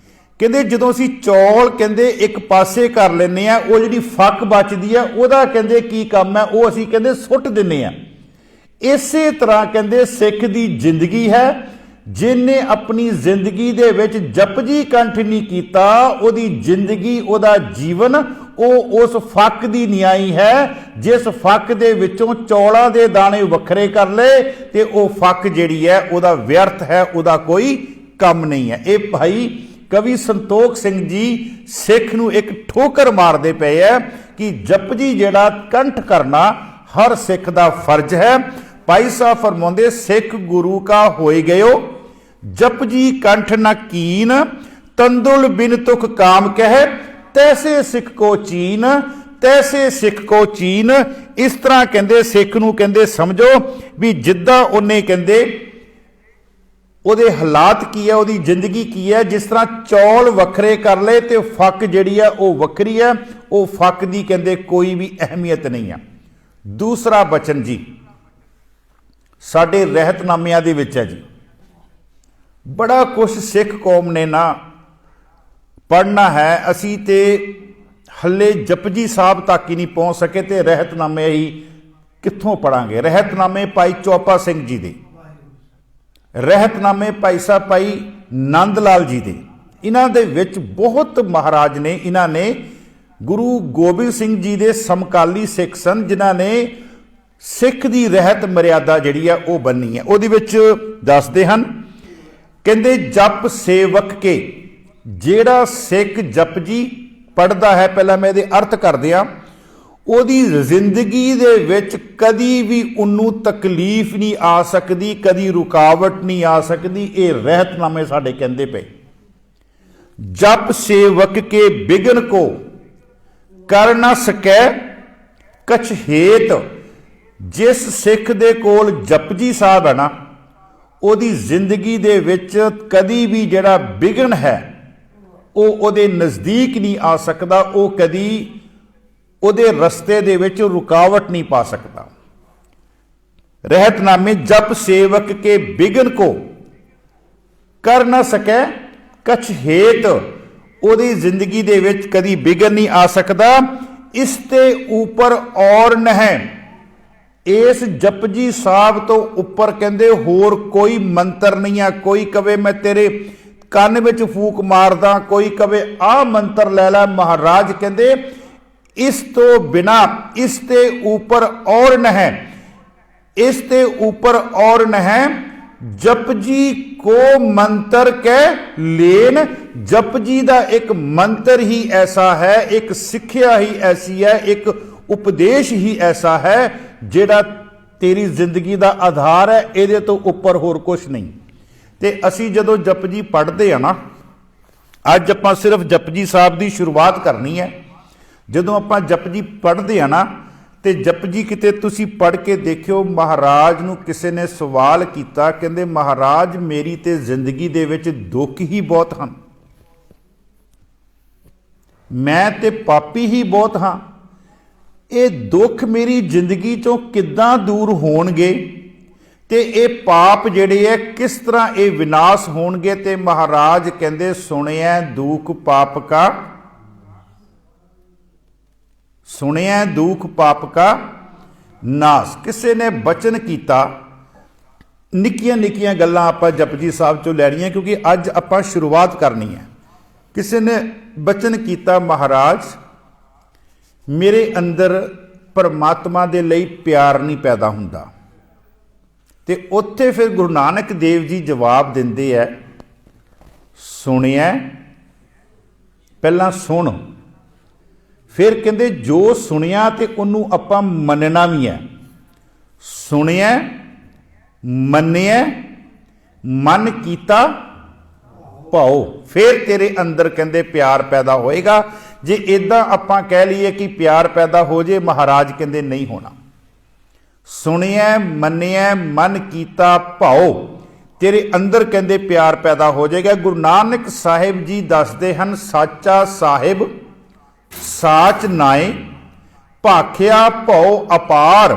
ਕਹਿੰਦੇ ਜਦੋਂ ਅਸੀਂ ਚੌਲ ਕਹਿੰਦੇ ਇੱਕ ਪਾਸੇ ਕਰ ਲੈਂਦੇ ਆ, ਉਹ ਜਿਹੜੀ ਫੱਕ ਬਚਦੀ ਆ ਉਹਦਾ ਕਹਿੰਦੇ ਕੀ ਕੰਮ ਹੈ, ਉਹ ਅਸੀਂ ਕਹਿੰਦੇ ਸੁੱਟ ਦਿੰਦੇ ਆ। ਇਸੇ ਤਰ੍ਹਾਂ ਕਹਿੰਦੇ ਸਿੱਖ ਦੀ ਜ਼ਿੰਦਗੀ ਹੈ, ਜਿਹਨੇ ਆਪਣੀ ਜ਼ਿੰਦਗੀ ਦੇ ਵਿੱਚ ਜਪਜੀ ਕੰਠ ਨਹੀਂ ਕੀਤਾ, ਉਹਦੀ ਜ਼ਿੰਦਗੀ, ਉਹਦਾ ਜੀਵਨ ਉਹ ਉਸ ਫੱਕ ਦੀ ਨਿਆਈ ਹੈ, ਜਿਸ ਫੱਕ ਦੇ ਵਿੱਚੋਂ ਚੌਲਾਂ ਦੇ ਦਾਣੇ ਵੱਖਰੇ ਕਰ ਲਏ ਤੇ ਉਹ ਫੱਕ ਜਿਹੜੀ ਹੈ ਉਹਦਾ ਵਿਅਰਥ ਹੈ, ਉਹਦਾ ਕੋਈ ਕੰਮ ਨਹੀਂ ਹੈ। ਇਹ ਭਾਈ ਕਵੀ ਸੰਤੋਖ ਸਿੰਘ ਜੀ ਸਿੱਖ ਨੂੰ ਇੱਕ ਠੋਕਰ ਮਾਰਦੇ ਪਏ ਹੈ ਕਿ ਜਪਜੀ ਜਿਹੜਾ ਕੰਠ ਕਰਨਾ ਹਰ ਸਿੱਖ ਦਾ ਫਰਜ਼ ਹੈ। ਭਾਈ ਸਾਹਿਬ ਫਰਮਾਉਂਦੇ, ਸਿੱਖ ਗੁਰੂ ਕਾ ਹੋਏ ਗਇਓ, ਜਪਜੀ ਕੰਠ ਨਾ ਕੀਨ, ਤੰਦੁਲ ਬਿਨ ਤੁਖ ਕਾਮ ਕਹਿ, ਤੈਸੇ ਸਿੱਖ ਕੋ ਚੀਨ, ਤੈਸੇ ਸਿੱਖ ਕੋ ਚੀਨ। ਇਸ ਤਰ੍ਹਾਂ ਕਹਿੰਦੇ ਸਿੱਖ ਨੂੰ ਕਹਿੰਦੇ ਸਮਝੋ ਵੀ ਜਿੱਦਾਂ ਉਹਨੇ ਕਹਿੰਦੇ ਉਹਦੇ ਹਾਲਾਤ ਕੀ ਹੈ, ਉਹਦੀ ਜ਼ਿੰਦਗੀ ਕੀ ਹੈ। ਜਿਸ ਤਰ੍ਹਾਂ ਚੌਲ ਵੱਖਰੇ ਕਰ ਲਏ ਤੇ ਫੱਕ ਜਿਹੜੀ ਹੈ ਉਹ ਵੱਖਰੀ ਹੈ, ਉਹ ਫੱਕ ਦੀ ਕਹਿੰਦੇ ਕੋਈ ਵੀ ਅਹਿਮੀਅਤ ਨਹੀਂ ਹੈ। ਦੂਸਰਾ ਬਚਨ ਜੀ ਸਾਡੇ ਰਹਿਤਨਾਮਿਆਂ ਦੇ ਵਿੱਚ ਹੈ ਜੀ। ਬੜਾ ਕੁਛ ਸਿੱਖ ਕੌਮ ਨੇ ਨਾ ਪੜ੍ਹਨਾ ਹੈ, ਅਸੀਂ ਤੇ ਹੱਲੇ ਜਪਜੀ ਸਾਹਿਬ ਤੱਕ ਹੀ ਨਹੀਂ ਪਹੁੰਚ ਸਕੇ ਤੇ ਰਹਿਤਨਾਮੇ ਹੀ ਕਿੱਥੋਂ ਪੜਾਂਗੇ। ਰਹਿਤਨਾਮੇ ਭਾਈ ਚੌਪਾ ਸਿੰਘ ਜੀ ਦੇ, ਰਹਿਤਨਾਮੇ ਭਾਈ ਸਾਹਿਬ ਭਾਈ ਨੰਦ ਲਾਲ ਜੀ ਦੇ, ਇਹਨਾਂ ਦੇ ਵਿੱਚ ਬਹੁਤ ਮਹਾਰਾਜ ਨੇ। ਇਹਨਾਂ ਨੇ ਗੁਰੂ ਗੋਬਿੰਦ ਸਿੰਘ ਜੀ ਦੇ ਸਮਕਾਲੀ ਸਿੱਖ ਸਨ, ਜਿਨ੍ਹਾਂ ਨੇ ਸਿੱਖ ਦੀ ਰਹਿਤ ਮਰਿਆਦਾ ਜਿਹੜੀ ਆ ਉਹ ਬੰਨੀ ਹੈ। ਉਹਦੇ ਵਿੱਚ ਦੱਸਦੇ ਹਨ, ਕਹਿੰਦੇ ਜਪ ਸੇਵਕ ਕੇ, ਜਿਹੜਾ ਸਿੱਖ ਜਪਜੀ ਪੜ੍ਹਦਾ ਹੈ, ਪਹਿਲਾਂ ਮੈਂ ਇਹਦੇ ਅਰਥ ਕਰਦੇ ਹਾਂ, ਉਹਦੀ ਜ਼ਿੰਦਗੀ ਦੇ ਵਿੱਚ ਕਦੀ ਵੀ ਉਹਨੂੰ ਤਕਲੀਫ ਨਹੀਂ ਆ ਸਕਦੀ, ਕਦੀ ਰੁਕਾਵਟ ਨਹੀਂ ਆ ਸਕਦੀ। ਇਹ ਰਹਿਤਨਾਮੇ ਸਾਡੇ ਕਹਿੰਦੇ ਪਏ। ਜਪ ਸੇਵਕ ਕੇ ਬਿਗਨ ਕੋ ਕਰ ਨਾ ਸਕੈ ਕਛ ਹੇਤ। ਜਿਸ ਸਿੱਖ ਦੇ ਕੋਲ ਜਪਜੀ ਸਾਹਿਬ ਹੈ ਨਾ, ਉਹਦੀ ਜ਼ਿੰਦਗੀ ਦੇ ਵਿੱਚ ਕਦੀ ਵੀ ਜਿਹੜਾ ਵਿਘਨ ਹੈ ਉਹ ਉਹਦੇ ਨਜ਼ਦੀਕ ਨਹੀਂ ਆ ਸਕਦਾ, ਉਹ ਕਦੀ ਉਹਦੇ ਰਸਤੇ ਦੇ ਵਿੱਚ ਰੁਕਾਵਟ ਨਹੀਂ ਪਾ ਸਕਦਾ। ਰਹਿਤਨਾਮੇ ਜਪ ਸੇਵਕ ਕੇ ਬਿਗਨ ਕੋ ਕਰ ਨਾ ਸਕੈ ਕਛ ਹੇਤ। ਉਹਦੀ ਜ਼ਿੰਦਗੀ ਦੇ ਵਿੱਚ ਕਦੀ ਵਿਘਨ ਨਹੀਂ ਆ ਸਕਦਾ। ਇਸ ਤੇ ਉੱਪਰ ਔਰ ਨਹੀਂ, ਇਸ ਜਪਜੀ ਸਾਹਿਬ ਤੋਂ ਉੱਪਰ ਕਹਿੰਦੇ ਹੋਰ ਕੋਈ ਮੰਤਰ ਨਹੀਂ ਆ। ਕੋਈ ਕਵੇ ਮੈਂ ਤੇਰੇ ਕੰਨ ਵਿੱਚ ਫੂਕ ਮਾਰਦਾ, ਕੋਈ ਕਵੇ ਆਹ ਮੰਤਰ ਲੈ ਲੈ। ਮਹਾਰਾਜ ਕਹਿੰਦੇ ਇਸ ਤੋਂ ਬਿਨਾ, ਇਸ ਤੇ ਉੱਪਰ ਔਰ ਨਹੀਂ, ਇਸ ਤੇ ऊपर और नहीं, जपजी को मंत्र के लेन। जपजी का एक मंत्र ही ऐसा है, एक सिक्ख्या ही ऐसी है, एक उपदेश ही ऐसा है जिहड़ा तेरी जिंदगी का आधार है। इहदे तो उपर होर कुछ नहीं। ते असी जदों जपजी पढ़ते हैं ना, अज आपां सिर्फ जपजी साहब की शुरुआत करनी है। जदों आपां जपजी पढ़ते हैं ना, ਤੇ ਜਪਜੀ ਕਿਤੇ ਤੁਸੀਂ ਪੜ੍ਹ ਕੇ ਦੇਖਿਓ। ਮਹਾਰਾਜ ਨੂੰ ਕਿਸੇ ਨੇ ਸਵਾਲ ਕੀਤਾ, ਕਹਿੰਦੇ ਮਹਾਰਾਜ ਮੇਰੀ ਤੇ ਜ਼ਿੰਦਗੀ ਦੇ ਵਿੱਚ ਦੁੱਖ ਹੀ ਬਹੁਤ ਹਨ, ਮੈਂ ਤੇ ਪਾਪੀ ਹੀ ਬਹੁਤ ਹਾਂ, ਇਹ ਦੁੱਖ ਮੇਰੀ ਜ਼ਿੰਦਗੀ ਚੋਂ ਕਿੱਦਾਂ ਦੂਰ ਹੋਣਗੇ ਤੇ ਇਹ ਪਾਪ ਜਿਹੜੇ ਹੈ ਕਿਸ ਤਰ੍ਹਾਂ ਇਹ ਵਿਨਾਸ਼ ਹੋਣਗੇ। ਤੇ ਮਹਾਰਾਜ ਕਹਿੰਦੇ ਸੁਣਿਆ ਦੁੱਖ ਪਾਪ ਕਾ, सुनिया दुख पाप का नाश। किसी ने बचन किया, निक्कियां निक्कियां गल्लां आपां जपजी साहब चों लैणियां क्योंकि अज आपां शुरुआत करनी है। किसी ने बचन किया महाराज मेरे अंदर परमात्मा दे लई प्यार नहीं पैदा हुंदा। ते उत्थे फिर गुरु नानक देव जी जवाब दिंदे है, सुनिया पहला सुन, फिर कहते जो सुनिया तो उन्होंने आपां मनना भी है। सुनिया मन्निया मन कीता भाओ, फिर तेरे अंदर कहते प्यार पैदा होएगा। जे इदां आपां कह लीए कि प्यार पैदा हो जाए, महाराज कहते नहीं होना। सुनिया मन्निया मन कीता भाओ, तेरे अंदर कहते प्यार पैदा हो जाएगा। गुरु नानक साहिब जी दसदे हन, साचा साहिब साच नाए भाखिया भौ अपार।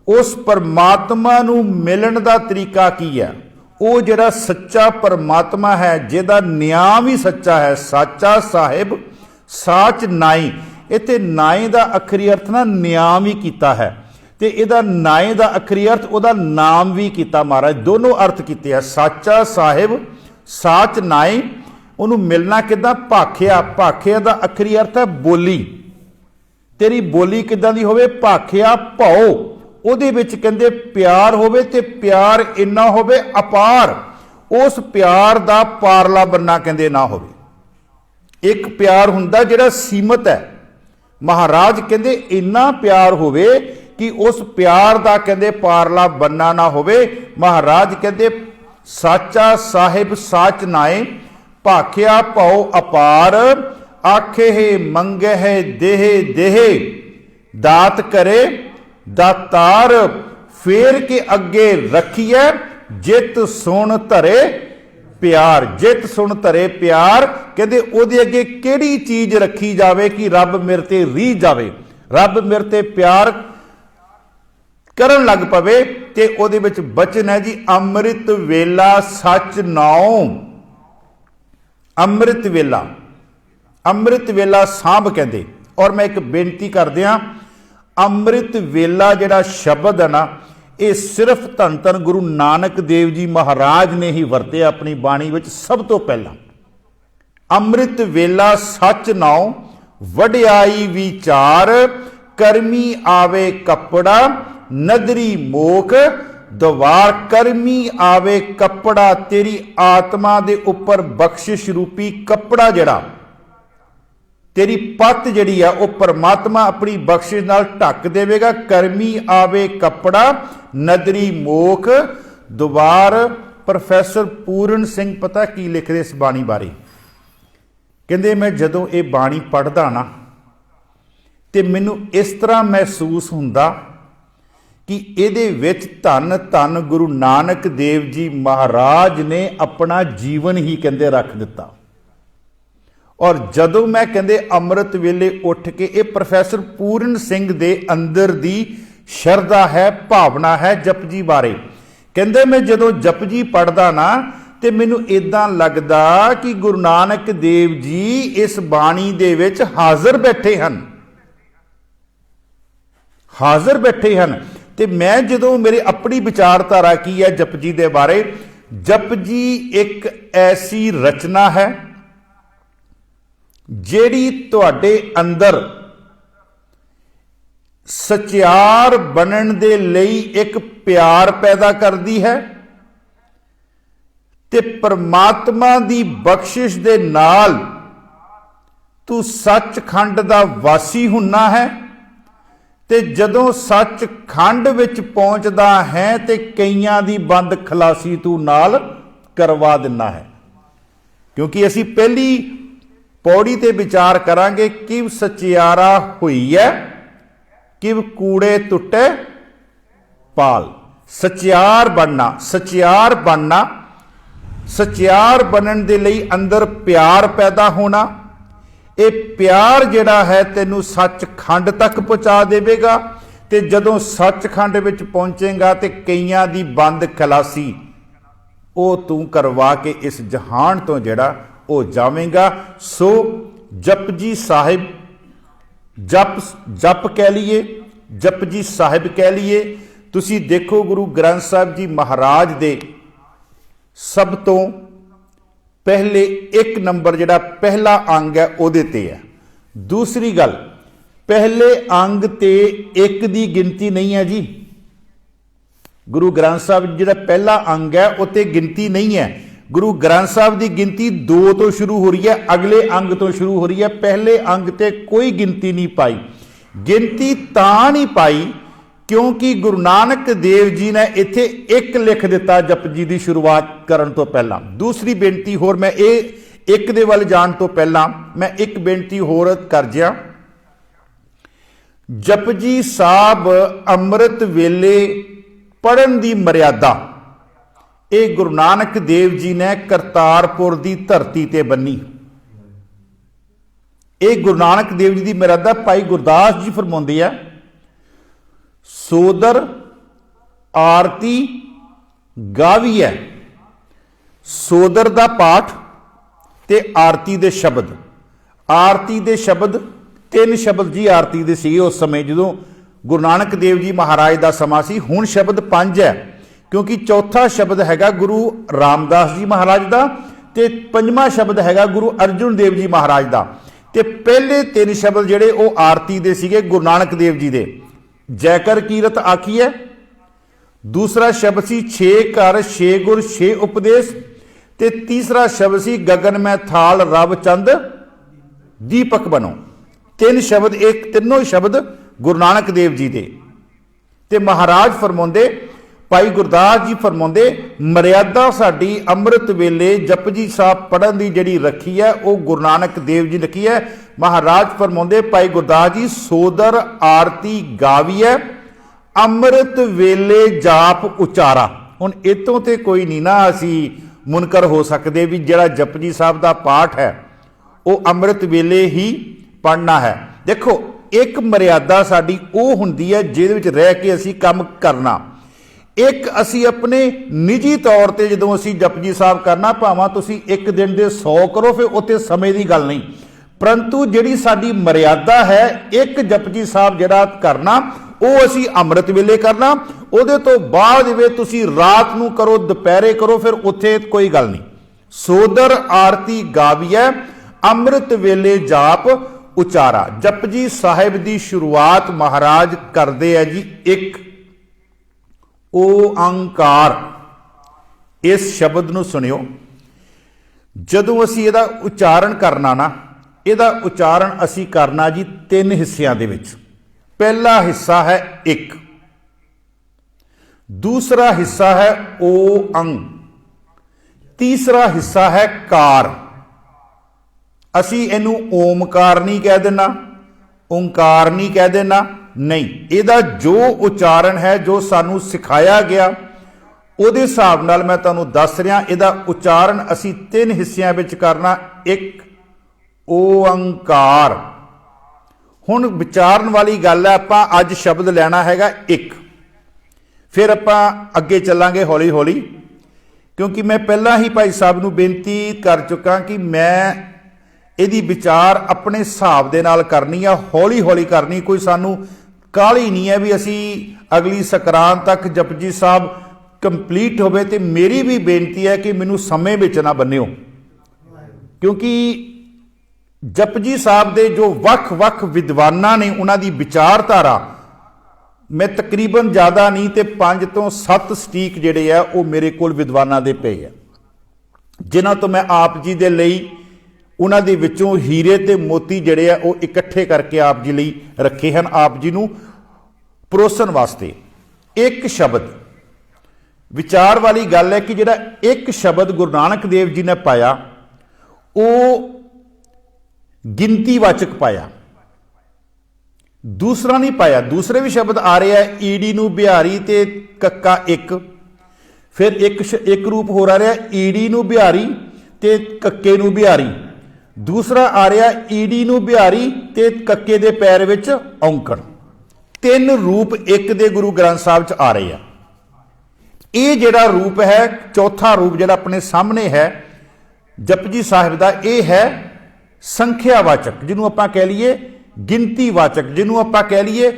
उस परमात्मा नूं मिलन दा तरीका की है? वो जिहड़ा सच्चा परमात्मा है, जिहदा न्याय भी सच्चा है। साचा साहिब साच नाई, इत्थे नाई दा अखरी अर्थ ना न्याय भी कीता है, ते इहदा नाई दा अखरी अर्थ उहदा नाम भी कीता। महाराज दोनों अर्थ कीते हैं। साचा साहिब साच नाई, ਉਹਨੂੰ ਮਿਲਣਾ ਕਿੱਦਾਂ? ਭਾਖਿਆ, ਭਾਖਿਆ ਦਾ ਅਖਰੀ ਅਰਥ ਹੈ ਬੋਲੀ। ਤੇਰੀ ਬੋਲੀ ਕਿੱਦਾਂ ਦੀ ਹੋਵੇ? ਭਾਖਿਆ ਭਉ, ਉਹਦੇ ਵਿੱਚ ਕਹਿੰਦੇ ਪਿਆਰ ਹੋਵੇ ਤੇ ਪਿਆਰ ਇੰਨਾ ਹੋਵੇ ਅਪਾਰ, ਉਸ ਪਿਆਰ ਦਾ ਪਾਰਲਾ ਬੰਨਾ ਕਹਿੰਦੇ ਨਾ ਹੋਵੇ। ਇੱਕ ਪਿਆਰ ਹੁੰਦਾ ਜਿਹੜਾ ਸੀਮਤ ਹੈ, ਮਹਾਰਾਜ ਕਹਿੰਦੇ ਇੰਨਾ ਪਿਆਰ ਹੋਵੇ ਕਿ ਉਸ ਪਿਆਰ ਦਾ ਕਹਿੰਦੇ ਪਾਰਲਾ ਬੰਨਾ ਨਾ ਹੋਵੇ। ਮਹਾਰਾਜ ਕਹਿੰਦੇ ਸਾਚਾ ਸਾਹਿਬ ਸਾਚ ਨਾਏ भाख्या भौ अपार। आखे है मंगे है देहे देहे, दात करे दातार। फेर के अगे रखिए जित सुन धरे प्यार। जित सुन धरे प्यार कहते ओदे अगे केड़ी चीज रखी जावे कि रब मेरे ते रीझ जावे, रब मेरे ते प्यार करन लग पवे। ते ओदे विच बचन है जी, अमृत वेला सच नाओ। अमृत वेला, अमृत वेला सांभ कहते। और मैं एक बेनती कर दिया, अमृत वेला जिहड़ा शब्द है ना, ये सिर्फ धन धन गुरु नानक देव जी महाराज ने ही वरते अपनी बाणी विच सब तो पहला। अमृत वेला सच नाओ वड्याई विचार, करमी आवे कपड़ा नदरी मोख द्वार। करमी आवे कपड़ा, तेरी आत्मा दे उपर बख्शिश रूपी कपड़ा जड़ा, तेरी पत जड़ी है वह परमात्मा अपनी बख्शिश नाल ढक देवेगा। करमी आवे कपड़ा नदरी मोख द्वार। प्रोफैसर पूਰਨ ਸਿੰਘ पता की लिखते इस बाणी बारे, कहते मैं जदों ये बाणी पढ़दा ना तो मैनू इस तरह महसूस हुंदा कि ਇਹਦੇ ਵਿੱਚ ਧੰਨ ਧੰਨ ਗੁਰੂ ਨਾਨਕ ਦੇਵ ਜੀ ਮਹਾਰਾਜ ਨੇ ਆਪਣਾ ਜੀਵਨ ਹੀ ਕਹਿੰਦੇ ਰੱਖ ਦਿੱਤਾ। ਔਰ ਜਦੋਂ ਮੈਂ ਕਹਿੰਦੇ ਅੰਮ੍ਰਿਤ ਵੇਲੇ ਉੱਠ ਕੇ, ਇਹ ਪ੍ਰੋਫੈਸਰ ਪੂਰਨ ਸਿੰਘ ਦੇ ਅੰਦਰ ਦੀ ਸ਼ਰਧਾ ਹੈ, ਭਾਵਨਾ ਹੈ ਜਪਜੀ ਬਾਰੇ। ਕਹਿੰਦੇ ਮੈਂ ਜਦੋਂ ਜਪਜੀ ਪੜ੍ਹਦਾ ਨਾ ਤੇ ਮੈਨੂੰ ਇਦਾਂ ਲੱਗਦਾ ਕਿ ਗੁਰੂ ਨਾਨਕ ਦੇਵ ਜੀ ਇਸ ਬਾਣੀ ਦੇ ਵਿੱਚ ਹਾਜ਼ਰ ਬੈਠੇ ਹਨ, ਹਾਜ਼ਰ ਬੈਠੇ ਹਨ। ਤੇ ਮੈਂ ਜਦੋਂ ਮੇਰੇ ਆਪਣੀ ਵਿਚਾਰਧਾਰਾ ਕੀ ਹੈ ਜਪਜੀ ਦੇ ਬਾਰੇ, ਜਪਜੀ ਇੱਕ ਐਸੀ ਰਚਨਾ ਹੈ ਜਿਹੜੀ ਤੁਹਾਡੇ ਅੰਦਰ ਸਚਿਆਰ ਬਣਨ ਦੇ ਲਈ ਇੱਕ ਪਿਆਰ ਪੈਦਾ ਕਰਦੀ ਹੈ ਤੇ ਪਰਮਾਤਮਾ ਦੀ ਬਖਸ਼ਿਸ਼ ਦੇ ਨਾਲ ਤੂੰ ਸੱਚਖੰਡ ਦਾ ਵਾਸੀ ਹੁੰਨਾ ਹੈ। ਤੇ ਜਦੋਂ ਸੱਚਖੰਡ ਵਿੱਚ ਪਹੁੰਚਦਾ ਹੈ ਤੇ ਕਈਆਂ ਦੀ ਬੰਦ ਖਲਾਸੀ ਤੂੰ ਨਾਲ ਕਰਵਾ ਦਿੰਦਾ ਹੈ। ਕਿਉਂਕਿ ਅਸੀਂ ਪਹਿਲੀ ਪੌੜੀ ਤੇ ਵਿਚਾਰ ਕਰਾਂਗੇ ਕਿਵ ਸਚਿਆਰਾ ਹੋਈ ਹੈ, ਕਿਵ ਕੂੜੇ ਟੁੱਟੇ ਪਾਲ। ਸਚਿਆਰ ਬਣਨਾ, ਸਚਿਆਰ ਬਣਨਾ, ਸਚਿਆਰ ਬਣਨ ਦੇ ਲਈ ਅੰਦਰ ਪਿਆਰ ਪੈਦਾ ਹੋਣਾ। ਇਹ ਪਿਆਰ ਜਿਹੜਾ ਹੈ ਤੈਨੂੰ ਸੱਚਖੰਡ ਤੱਕ ਪਹੁੰਚਾ ਦੇਵੇਗਾ ਤੇ ਜਦੋਂ ਸੱਚਖੰਡ ਵਿੱਚ ਪਹੁੰਚੇਗਾ ਤੇ ਕਈਆਂ ਦੀ ਬੰਦ ਖਲਾਸੀ ਉਹ ਤੂੰ ਕਰਵਾ ਕੇ ਇਸ ਜਹਾਨ ਤੋਂ ਜਿਹੜਾ ਉਹ ਜਾਵੇਂਗਾ। ਸੋ ਜਪਜੀ ਸਾਹਿਬ, ਜਪ ਕਹਿ ਲਈਏ, ਜਪਜੀ ਸਾਹਿਬ ਕਹਿ ਲਈਏ। ਤੁਸੀਂ ਦੇਖੋ ਗੁਰੂ ਗ੍ਰੰਥ ਸਾਹਿਬ ਜੀ ਮਹਾਰਾਜ ਦੇ ਸਭ ਤੋਂ ਪਹਿਲੇ ਇੱਕ ਨੰਬਰ ਜਿਹੜਾ ਪਹਿਲਾ ਅੰਗ ਹੈ ਉਹਦੇ ਤੇ ਹੈ। ਦੂਸਰੀ ਗੱਲ, ਪਹਿਲੇ ਅੰਗ ਤੇ ਇੱਕ ਦੀ ਗਿਣਤੀ ਨਹੀਂ ਹੈ ਜੀ। ਗੁਰੂ ਗ੍ਰੰਥ ਸਾਹਿਬ ਜਿਹੜਾ ਪਹਿਲਾ ਅੰਗ ਹੈ ਉਹ ਤੇ ਗਿਣਤੀ ਨਹੀਂ ਹੈ। ਗੁਰੂ ਗ੍ਰੰਥ ਸਾਹਿਬ ਦੀ ਗਿਣਤੀ 2 ਤੋਂ ਸ਼ੁਰੂ ਹੋ ਰਹੀ ਹੈ, ਅਗਲੇ ਅੰਗ ਤੋਂ ਸ਼ੁਰੂ ਹੋ ਰਹੀ ਹੈ। ਪਹਿਲੇ ਅੰਗ ਤੇ ਕੋਈ ਗਿਣਤੀ ਨਹੀਂ ਪਾਈ। ਗਿਣਤੀ ਤਾਂ ਨਹੀਂ ਪਾਈ ਕਿਉਂਕਿ ਗੁਰੂ ਨਾਨਕ ਦੇਵ ਜੀ ਨੇ ਇੱਥੇ ਇੱਕ ਲਿਖ ਦਿੱਤਾ ਜਪਜੀ ਦੀ ਸ਼ੁਰੂਆਤ ਕਰਨ ਤੋਂ ਪਹਿਲਾਂ। ਦੂਸਰੀ ਬੇਨਤੀ ਹੋਰ, ਮੈਂ ਇਹ ਇੱਕ ਦੇ ਵੱਲ ਜਾਣ ਤੋਂ ਪਹਿਲਾਂ ਮੈਂ ਇੱਕ ਬੇਨਤੀ ਹੋਰ ਕਰ ਜਿਆ। ਜਪਜੀ ਸਾਹਿਬ ਅੰਮ੍ਰਿਤ ਵੇਲੇ ਪੜ੍ਹਨ ਦੀ ਮਰਿਆਦਾ ਇਹ ਗੁਰੂ ਨਾਨਕ ਦੇਵ ਜੀ ਨੇ ਕਰਤਾਰਪੁਰ ਦੀ ਧਰਤੀ ਤੇ ਬੰਨੀ। ਇਹ ਗੁਰੂ ਨਾਨਕ ਦੇਵ ਜੀ ਦੀ ਮਰਿਆਦਾ ਭਾਈ ਗੁਰਦਾਸ ਜੀ ਫਰਮਾਉਂਦੇ ਆ, ਸੋਦਰ ਆਰਤੀ ਗਾਵੀਐ। ਸੋਦਰ ਦਾ ਪਾਠ ਤੇ ਆਰਤੀ ਦੇ ਸ਼ਬਦ। ਆਰਤੀ ਦੇ ਸ਼ਬਦ 3 ਸ਼ਬਦ ਜੀ ਆਰਤੀ ਦੇ ਸੀ ਉਸ ਸਮੇਂ ਜਦੋਂ ਗੁਰੂ ਨਾਨਕ ਦੇਵ ਜੀ ਮਹਾਰਾਜ ਦਾ ਸਮਾਂ ਸੀ। ਹੁਣ ਸ਼ਬਦ 5 ਹੈ ਕਿਉਂਕਿ ਚੌਥਾ ਸ਼ਬਦ ਹੈਗਾ ਗੁਰੂ ਰਾਮਦਾਸ ਜੀ ਮਹਾਰਾਜ ਦਾ ਤੇ 5ਵਾਂ ਸ਼ਬਦ ਹੈਗਾ ਗੁਰੂ ਅਰਜੁਨ ਦੇਵ ਜੀ ਮਹਾਰਾਜ ਦਾ। ਤੇ ਪਹਿਲੇ 3 ਸ਼ਬਦ ਜਿਹੜੇ ਉਹ ਆਰਤੀ ਦੇ ਸੀਗੇ ਗੁਰੂ ਨਾਨਕ ਦੇਵ ਜੀ ਦੇ। ਜੈਕਰ ਕੀਰਤ ਆਖੀਐ। ਦੂਸਰਾ ਸ਼ਬਦ ਸੀ 6 ਘਰ 6 ਗੁਰ 6 ਉਪਦੇਸ਼ ਤੇ ਤੀਸਰਾ ਸ਼ਬਦ ਸੀ ਗगन ਮੈਂ ਥਾਲ ਰਬ ਚੰਦ ਦੀਪਕ ਬਣੋ। 3 ਸ਼ਬਦ, ਇੱਕ ਤਿੰਨੋਂ ਸ਼ਬਦ ਗੁਰੂ ਨਾਨਕ ਦੇਵ ਜੀ ਦੇ। ਤੇ ਮਹਾਰਾਜ ਫਰਮਾਉਂਦੇ, ਭਾਈ ਗੁਰਦਾਸ ਜੀ ਫਰਮਾਉਂਦੇ, ਮਰਿਆਦਾ ਸਾਡੀ ਅੰਮ੍ਰਿਤ ਵੇਲੇ ਜਪਜੀ ਸਾਹਿਬ ਪੜ੍ਹਨ ਦੀ ਜਿਹੜੀ ਰੱਖੀ ਹੈ ਉਹ ਗੁਰੂ ਨਾਨਕ ਦੇਵ ਜੀ ਰੱਖੀ ਹੈ। ਮਹਾਰਾਜ ਫਰਮਾਉਂਦੇ ਭਾਈ ਗੁਰਦਾਸ ਜੀ, ਸੋਦਰ ਆਰਤੀ ਗਾਵੀਐ ਅੰਮ੍ਰਿਤ ਵੇਲੇ ਜਾਪ ਉਚਾਰਾ। ਹੁਣ ਇਤੋਂ ਤੇ ਕੋਈ ਨਹੀਂ ਨਾ ਅਸੀਂ ਮੁਨਕਰ ਹੋ ਸਕਦੇ ਵੀ ਜਿਹੜਾ ਜਪਜੀ ਸਾਹਿਬ ਦਾ ਪਾਠ ਹੈ ਉਹ ਅੰਮ੍ਰਿਤ ਵੇਲੇ ਹੀ ਪੜ੍ਹਨਾ ਹੈ। ਦੇਖੋ, ਇੱਕ ਮਰਿਆਦਾ ਸਾਡੀ ਉਹ ਹੁੰਦੀ ਹੈ ਜਿਹਦੇ ਵਿੱਚ ਰਹਿ ਕੇ ਅਸੀਂ ਕੰਮ ਕਰਨਾ। ਇੱਕ ਅਸੀਂ ਆਪਣੇ ਨਿੱਜੀ ਤੌਰ ਤੇ ਜਦੋਂ ਅਸੀਂ ਜਪਜੀ ਸਾਹਿਬ ਕਰਨਾ, ਭਾਵੇਂ ਤੁਸੀਂ ਇੱਕ ਦਿਨ ਦੇ 100 ਕਰੋ, ਫਿਰ ਉੱਥੇ ਸਮੇਂ ਦੀ ਗੱਲ ਨਹੀਂ, ਪਰੰਤੂ ਜਿਹੜੀ ਸਾਡੀ ਮਰਿਆਦਾ ਹੈ ਇੱਕ ਜਪਜੀ ਸਾਹਿਬ ਜਿਹੜਾ ਕਰਨਾ ਉਹ ਅਸੀਂ ਅੰਮ੍ਰਿਤ ਵੇਲੇ ਕਰਨਾ। ਉਹਦੇ ਤੋਂ ਬਾਅਦ ਵੀ ਤੁਸੀਂ ਰਾਤ ਨੂੰ ਕਰੋ, ਦੁਪਹਿਰੇ ਕਰੋ, ਫਿਰ ਉੱਥੇ ਕੋਈ ਗੱਲ ਨਹੀਂ। ਸੋਦਰ ਆਰਤੀ ਗਾਵੀਐ ਅੰਮ੍ਰਿਤ ਵੇਲੇ ਜਾਪ ਉਚਾਰਾ। ਜਪਜੀ ਸਾਹਿਬ ਦੀ ਸ਼ੁਰੂਆਤ ਮਹਾਰਾਜ ਕਰਦੇ ਆ ਜੀ ਇੱਕ ਓੰਕਾਰ। ਇਸ ਸ਼ਬਦ ਨੂੰ ਸੁਣਿਓ। ਜਦੋਂ ਅਸੀਂ ਇਹਦਾ ਉਚਾਰਨ ਕਰਨਾ ਨਾ, ਇਹਦਾ ਉਚਾਰਨ ਅਸੀਂ ਕਰਨਾ ਜੀ 3 ਹਿੱਸਿਆਂ ਦੇ ਵਿੱਚ। ਪਹਿਲਾ ਹਿੱਸਾ ਹੈ ਇੱਕ, ਦੂਸਰਾ ਹਿੱਸਾ ਹੈ ਓੰ, ਤੀਸਰਾ ਹਿੱਸਾ ਹੈ ਕਾਰ। ਅਸੀਂ ਇਹਨੂੰ ਓਮਕਾਰ ਨਹੀਂ ਕਹਿ ਦੇਣਾ, ਓੰਕਾਰ ਨਹੀਂ ਕਹਿ ਦੇਣਾ, ਨਹੀਂ। ਇਹਦਾ ਜੋ ਉਚਾਰਨ ਹੈ, ਜੋ ਸਾਨੂੰ ਸਿਖਾਇਆ ਗਿਆ, ਉਹਦੇ ਹਿਸਾਬ ਨਾਲ ਮੈਂ ਤੁਹਾਨੂੰ ਦੱਸ ਰਿਹਾ। ਇਹਦਾ ਉਚਾਰਨ ਅਸੀਂ 3 ਹਿੱਸਿਆਂ ਵਿੱਚ ਕਰਨਾ। ਇੱਕ ਓੰਕਾਰ। ਹੁਣ ਵਿਚਾਰਨ ਵਾਲੀ ਗੱਲ ਹੈ, ਆਪਾਂ ਅੱਜ ਸ਼ਬਦ ਲੈਣਾ ਹੈਗਾ ਇੱਕ, ਫਿਰ ਆਪਾਂ ਅੱਗੇ ਚੱਲਾਂਗੇ ਹੌਲੀ ਹੌਲੀ। क्योंकि मैं पहला ही भाई साहब नूं बेनती कर चुका कि मैं ਇਹਦੀ विचार अपने हिसाब ਦੇ ਨਾਲ करनी आ, हौली हौली करनी, कोई सानू काहली नहीं है भी असी अगली सकरांत तक जपजी साहब कंप्लीट होवे। ते मेरी भी बेनती है कि मैनू समय विच ना बन्निओ, क्योंकि जपजी साहब दे जो वख-वख विद्वानां ने उन्हां दी विचारधारा मैं तकरीबन ज़्यादा नहीं तो 5 तो 7 सटीक जिहड़े आ वो मेरे कोल विद्वानां दे पे है, जिन्हां तो मैं आप जी दे लई उन्हां दे विचों हीरे ते मोती जिहड़े आ वो इकट्ठे करके आप जी लई रखे हैं, आप जी नूं परोसन वास्ते। एक शब्द विचार वाली गल है कि जिहड़ा एक शब्द गुरु नानक देव जी ने पाया वो गिनतीवाचक पाया, दूसरा नहीं पाया। दूसरे भी शब्द आ रहे हैं, ईडी नूं बिहारी ते कक्का एक, फिर एक रूप हो रहा ईडी नूं बिहारी ते कक्के नूं बिहारी, दूसरा आ रहा ईडी नूं बिहारी ते कक्के दे पैर विच औंकड़। 3 रूप एक दे गुरु ग्रंथ साहब च आ रहे हैं। ये जिहड़ा रूप है, चौथा रूप जिहड़ा अपने सामने है जपजी साहिब दा, ये है संख्यावाचक, जिन्हों आपां कह लीए गिनतीवाचक, जिन्हों आपां कह लीए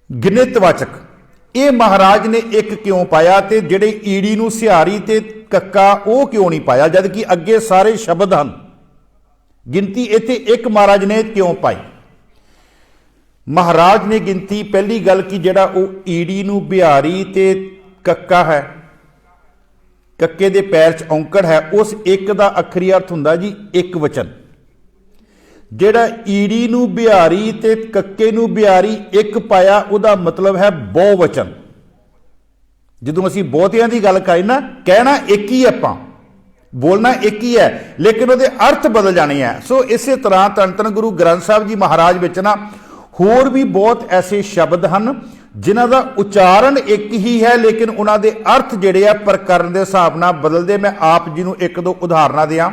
गिणितवाचक। ये महाराज ने एक क्यों पाया ते जिहड़े ईड़ी नूं सिहारी ते कक्का वो क्यों नहीं पाया, जबकि अगे सारे शब्द हैं। गिनती इत्थे एक महाराज ने क्यों पाई? महाराज ने गिनती पहली गल कि जिहड़ा वो ईड़ी नूं बिहारी ते कक्का है, कक्के दे पैर च औंकड़ है, उस एक दा अखरी अर्थ हुंदा जी एक वचन। जिहड़ा ईड़ी नूं बिहारी ते कक्के नूं बिहारी एक पाया उहदा मतलब है बहुवचन। जदों असीं बहुतियां दी गल करी ना, कहना एक ही आपां, बोलना एक ही है, लेकिन उहदे अर्थ बदल जाने हैं। सो इसे तरह धन धन गुरु ग्रंथ साहब जी महाराज विच ना होर भी बहुत ऐसे शब्द हैं जिन्हां दा उच्चारण एक ही है, लेकिन उन्हां दे अर्थ जिहड़े आ प्रकरण दे हिसाब नाल बदलदे। मैं आप जी नूं एक दो उदाहरणां दियां।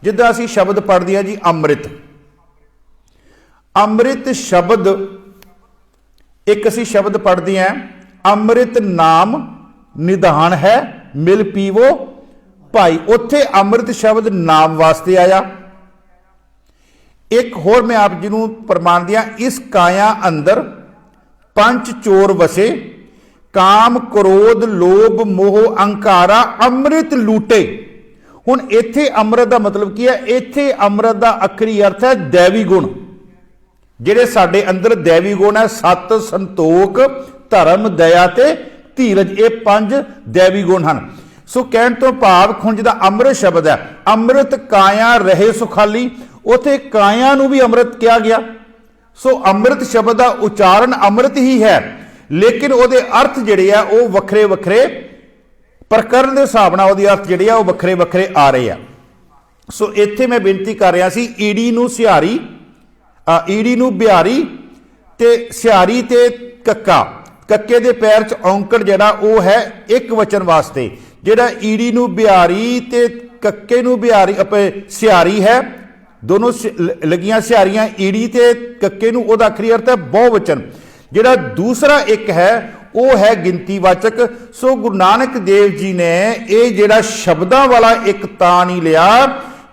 जिद्दां असीं शब्द पढ़दे हां जी अमृत, अमृत शब्द एक असी शब्द पढ़ते हैं, अमृत नाम निधान है मिल पीवो भाई। उत्थे अमृत शब्द नाम वास्ते आया। एक होर मैं आप जी नूं प्रमाण दिया, इस काया अंदर 5 चोर वसे, काम क्रोध लोभ मोह अंकारा अमृत लूटे। हुण इत्थे अमृत का मतलब की है? इत्थे अमृत का अखरी अर्थ है दैवी गुण। जिहड़े साडे अंदर दैवी गुण है, सत संतोख धर्म दया ते धीरज, ये 5 दैवी गुण हैं। सो कहण तो भाव खुंज दा अमृत शब्द है, अमृत काया रहे सुखाली, उथे काया नूं भी अमृत कहा गया। सो अमृत शब्द का उच्चारण अमृत ही है, लेकिन उहदे अर्थ जिहड़े आ वो वखरे वखरे प्रकरण के हिसाब नाल उहदे अर्थ जिहड़े आ वो वखरे वखरे आ रहे हैं। सो इत्थे मैं बेनती कर रहा सी, ईड़ी नूं सिहारी, ईड़ी नूं बिहारी ते सिहारी ते कक्का, कक्के दे पैर च औंकड़ जिहड़ा वो है एक वचन वास्ते। जिहड़ा ईड़ी नूं बिहारी ते कक्के नूं बिहारी सिहारी है, दोनों लगियां सिहारियां ईड़ी ते कक्के नूं, उहदा आखरी अर्थ है बहुवचन। जिहड़ा दूसरा एक है वो है गिनतीवाचक। सो गुरु नानक देव जी ने ये जिहड़ा शब्दां वाला एक तां नहीं लिया,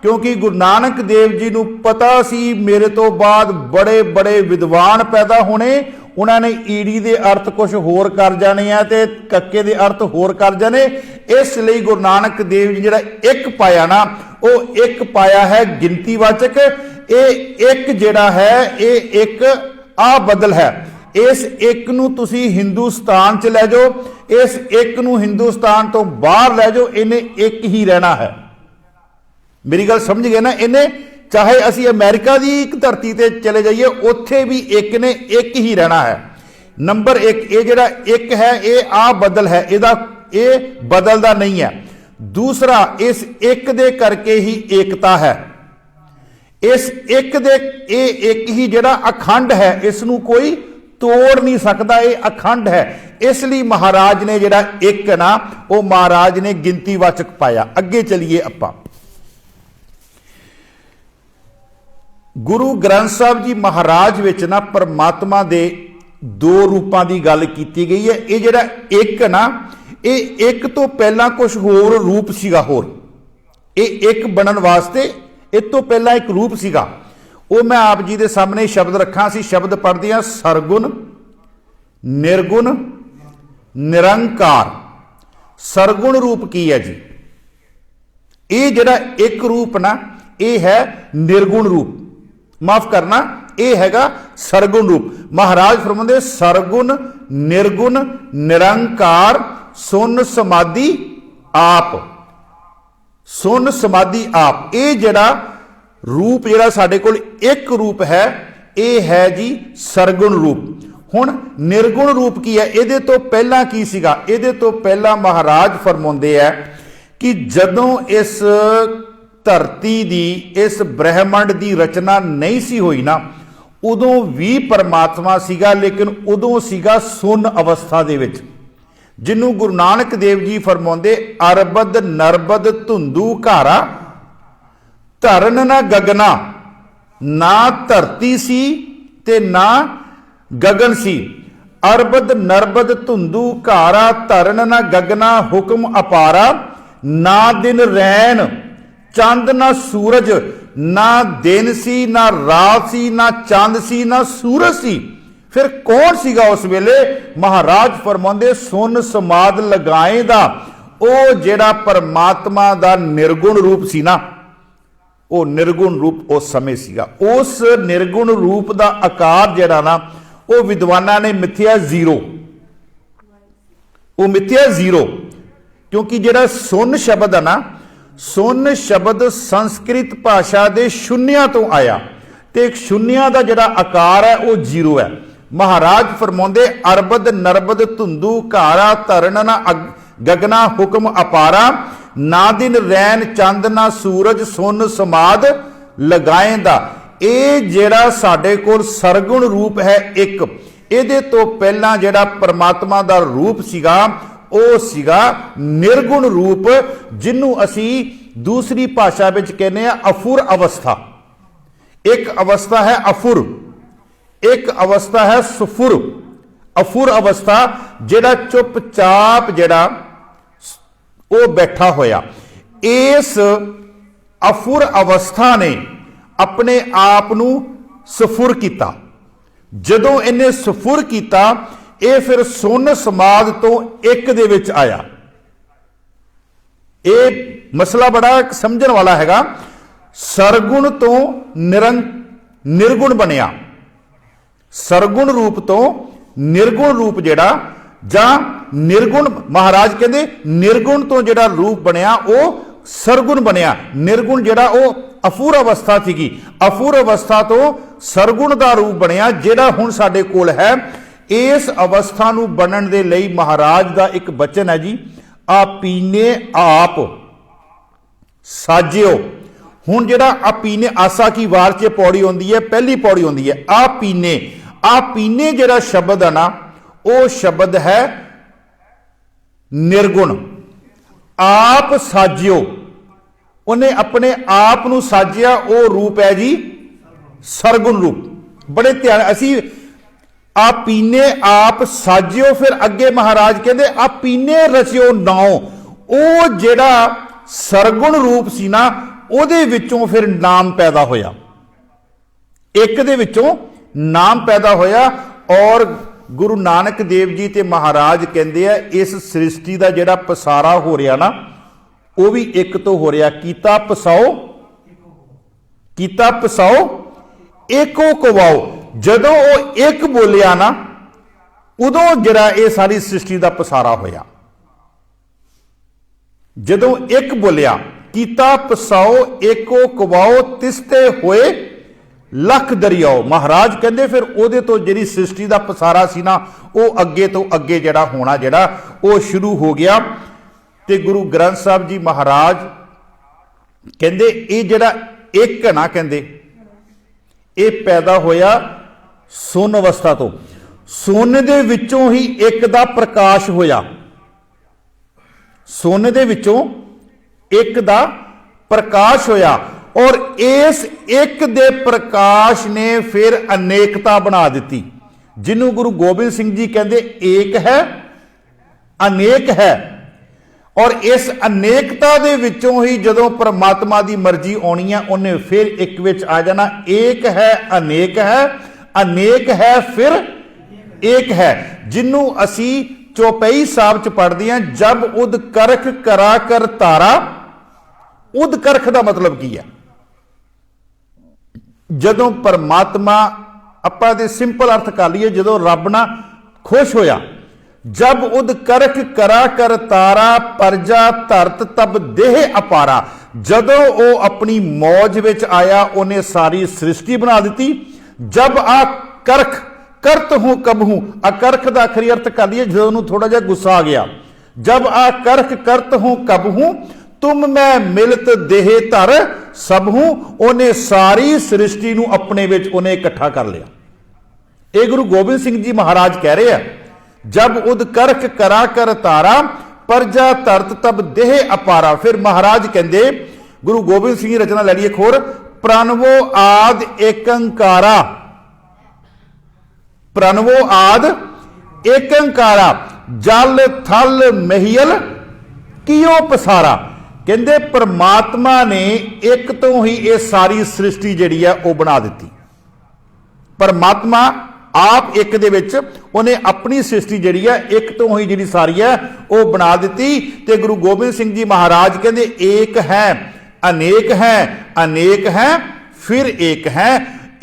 क्योंकि गुरु नानक देव जी नूं पता सी मेरे तो बाद बड़े बड़े विद्वान पैदा होने, उन्होंने ईड़ी के अर्थ कुछ होर कर जाने हैं ते कक्के के अर्थ होर कर जाने। इसलिए गुरु नानक देव जी जिहड़ा एक पाया ना, वो एक पाया है गिनतीवाचक। ये एक जिहड़ा है ये एक आ बदल है। इस एक नूं तुसीं हिंदुस्तान च लै जाओ, इस एक नूं हिंदुस्तान तो बाहर लै जाओ, इन्हें एक ही रहना है। मेरी गल समझ गए ना? इन्हें चाहे असी अमेरिका की एक धरती ते चले जाइए, उत्थे भी एक ने एक ही रहना है। नंबर एक, ये जिहड़ा एक है ये आ बदल है, इहदा ये बदलदा नहीं है। दूसरा, इस एक दे करके ही एकता है। इस एक दे ये एक ही जिहड़ा अखंड है, इसनूं कोई तोड़ नहीं सकता, ये अखंड है। इसलिए महाराज ने जिहड़ा एक ना वो महाराज ने गिनतीवाचक पाया। अगे चलिए आपां गुरु ग्रंथ साहब जी महाराज विच ना परमात्मा दे दो रूपां की गल की गई है। ये जिहड़ा एक ना, ये एक तो पहला कुछ होर रूप सीगा, होर ये एक बनन वास्ते इस तो पहला एक रूप सीगा। वो मैं आप जी के सामने शब्द रखा सी, शब्द पढ़ते हैं सरगुण, निर्गुण, निरंकार। सरगुण रूप की है जी, ये जिहड़ा एक रूप ना, ये है निर्गुण रूप, माफ करना, ये हैगा सरगुण रूप। महाराज फरमांदे सरगुण, निर्गुण, निरंकार, सुन समाधि आप, सुन समाधि आप। ये जिहड़ा रूप जिहड़ा साडे कोल एक रूप है, ये है जी सरगुण रूप। हुण निर्गुण रूप की है, इहदे तो पहला की सीगा? इहदे तो पहला महाराज फरमाउंदे है कि जदों इस धरती दी, इस ब्रह्मंड की रचना नहीं सी हुई ना, उदों भी परमात्मा सीगा, लेकिन उदों सीगा सुन अवस्था दे विच, जिन्हों गुरु नानक देव जी फरमाउंदे अरबद नरबद धुंधू घारा धरन ना गगना। ना धरती सी ते ना गगन सी। अरबद नरबद धुंधू घारा धरन ना गगना हुक्म अपारा। ना दिन रैन चंद ना सूरज, ना दिन सी ना रात सी, ना चंद सी ना सूरज सी। फिर कौन सीगा उस वेले? महाराज फरमांदे सुन समाद लगाए दा ओ जेड़ा परमात्मा दा निर्गुण रूप सी ना, वो निर्गुण रूप उस समय सीगा। उस निर्गुण रूप दा आकार जेड़ा ना, वो विद्वाना ने मिथ्या जीरो, वो मिथ्या जीरो, क्योंकि जेड़ा सुन शब्द है ना, सुन शब्द संस्कृत भाषा के शून्य तो आया, तो एक शून्य का जिहड़ा आकार है वो जीरो है। महाराज फरमाउंदे अरबद नरबद धुंधू घारा धरन ना गगना हुक्म अपारा। ना दिन रैन चंद ना सूरज सुन समाद लगाएंदा। ये जिहड़ा साडे कोल सरगुण रूप है एक, इहदे तो पहला जिहड़ा परमात्मा दा रूप सीगा ਉਹ ਸੀਗਾ निर्गुण रूप, जिन्हों असी दूसरी भाषा में कहने अफुर अवस्था। एक अवस्था है अफुर, एक अवस्था है सुफुर। अफुर अवस्था जेड़ा चुपचाप जेड़ा वो बैठा होया। इस अफुर अवस्था ने अपने आप नू सफुर किया। जदों इन्हें सफुर किया, ये फिर सुन समाद तो एक दे विच आया। ये मसला बड़ा समझण वाला हैगा। सरगुण तो निर्गुण बनया, सरगुण रूप तो निर्गुण रूप जेड़ा, जां निर्गुण, महाराज कहंदे निर्गुण तो जेड़ा रूप बनया वो सरगुण बनया। निर्गुण जेड़ा वो अफूर अवस्था थी, अफूर अवस्था तो सरगुण का रूप बनया जेड़ा हुण साडे कोल है। इस अवस्था नूं बनन दे लई महाराज का एक बचन है जी, आपीने आप साजियो। हुण जिहड़ा आपीने आसा की वार च पौड़ी आउंदी है, पहली पौड़ी आउंदी है आपीने। आपीने जिहड़ा शब्द है ना, वो शब्द है निर्गुण। आप साजियो, उन्हें अपने आप नूं साजिया, वो रूप है जी सरगुण रूप। बड़े ध्यान असी आपीने आप साजियो, फिर अगे महाराज कहते आपीने रचियो नाओ। वो जेड़ा सरगुण रूप सी ना, उहदे विचों फिर नाम पैदा होया, एक दे विचों नाम पैदा होया। और गुरु नानक देव जी ते महाराज कहते हैं इस सृष्टि का जिहड़ा पसारा हो रहा ना, वो भी एक तो हो रहा। कीता पसाओ, कीता पसाओ एको कवाओ। जदों वो एक बोलिया ना, उदों जिहड़ा ये सारी सृष्टि का पसारा होया। जदों एक बोलिया कीता पसाओ एको कवाओ तिसते होए लख दरियाओ। महाराज कहते फिर उहदे तो जिहड़ी सृष्टि का पसारा सी ना, वो अगे तो अगे जिहड़ा होना जिहड़ा वो शुरू हो गया। ते गुरु ग्रंथ साहब जी महाराज कहते ये जिहड़ा एक है ना, कहते ये पैदा होया सुन अवस्था तो। सुन दे विचों ही एक दा प्रकाश होया, सुन दे विचों एक दा प्रकाश होया। और इस एक दे प्रकाश ने फिर अनेकता बना दी। जिन्हों गुरु गोबिंद सिंह जी कहते एक है अनेक है, और इस अनेकता दे विचों ही जदों परमात्मा की मर्जी आनी है उन्हें फिर एक विच आ जाना। एक है अनेक है फिर एक है, जिन्हों असी चौपाई साहब च पढ़ते हैं, जब उद करख करा कर तारा। उद करख का मतलब की है? जदों परमात्मा आपां दे सिंपल अर्थ कर लीए, जदों रब ना खुश होया, जब उद करख करा कर तारा परजा धरत तब देह अपारा। जदों वो अपनी मौज विच आया उन्हें सारी सृष्टि बना दी। जब आ करख करत हूं कब हूं, अकरख का आखिरी अर्थ कर लिया जो थोड़ा जा गुस्सा आ गया। जब आ करख करत हूं कब हूं, तुम मैं मिलत देह धर सब हूं। उन्हें सारी सृष्टि नूं अपने विच उन्हें इकट्ठा कर लिया। ये गुरु गोबिंद सिंह जी महाराज कह रहे हैं, जब उद करख करा कर तारा परजा धरत तब देह अपारा। फिर महाराज कहते, गुरु गोबिंद सिंह की रचना लड़िए खोर, प्रणवो आद एकंकारा। प्रणवो आद एकंकारा जल थल महियल कियो पसारा। कहते परमात्मा ने एक तो ही ये सारी सृष्टि जिहड़ी है वो बना दी। परमात्मा आप एक दे विच उन्हें अपनी सृष्टि जिहड़ी है एक तो ही जिहड़ी सारी है वो बना दी। ते गुरु गोबिंद सिंह जी महाराज कहते एक है अनेक है फिर एक है।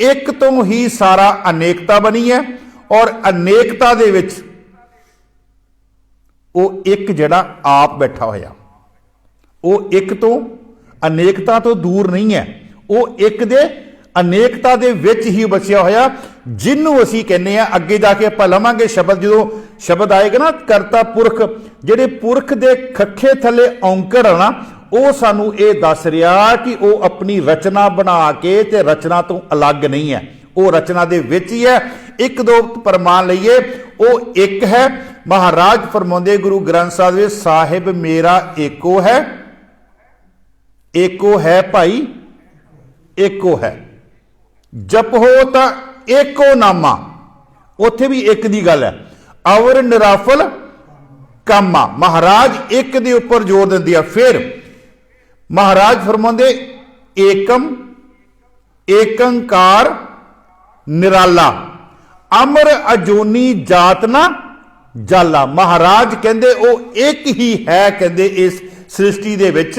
एक तो ही सारा अनेकता बनी है, और अनेकता दे विच वो एक जिहड़ा आप बैठा होया, वो एक तो अनेकता तो दूर नहीं है, वो एक दे अनेकता दे विच ही बचिया होया, जिन्हों असीं कहने हैं। अगे जाके आपां लवांगे शब्द, जो शब्द आएगा ना करता पुरख, जिहड़े पुरख दे खखे थले औंकड़ है ना, वो सानू ये दस रहा कि वो अपनी रचना बना के ते रचना तो अलग नहीं है, वो रचना दे विच ही है। एक दो प्रमाण लईए, वो एक है। महाराज फरमाउंदे गुरु ग्रंथ साहिब, साहिब मेरा एको है भाई एको है। जपो तो एको नामा, उत्थे भी एक दी गल है। अवर निराफल कामा, महाराज एक दे उपर जोर दिंदी है। फिर महाराज फरमाउंदे एकम एकंकार निराला अमर अजोनी जात ना जाला। महाराज कहते वो एक ही है, कहते इस सृष्टि दे विच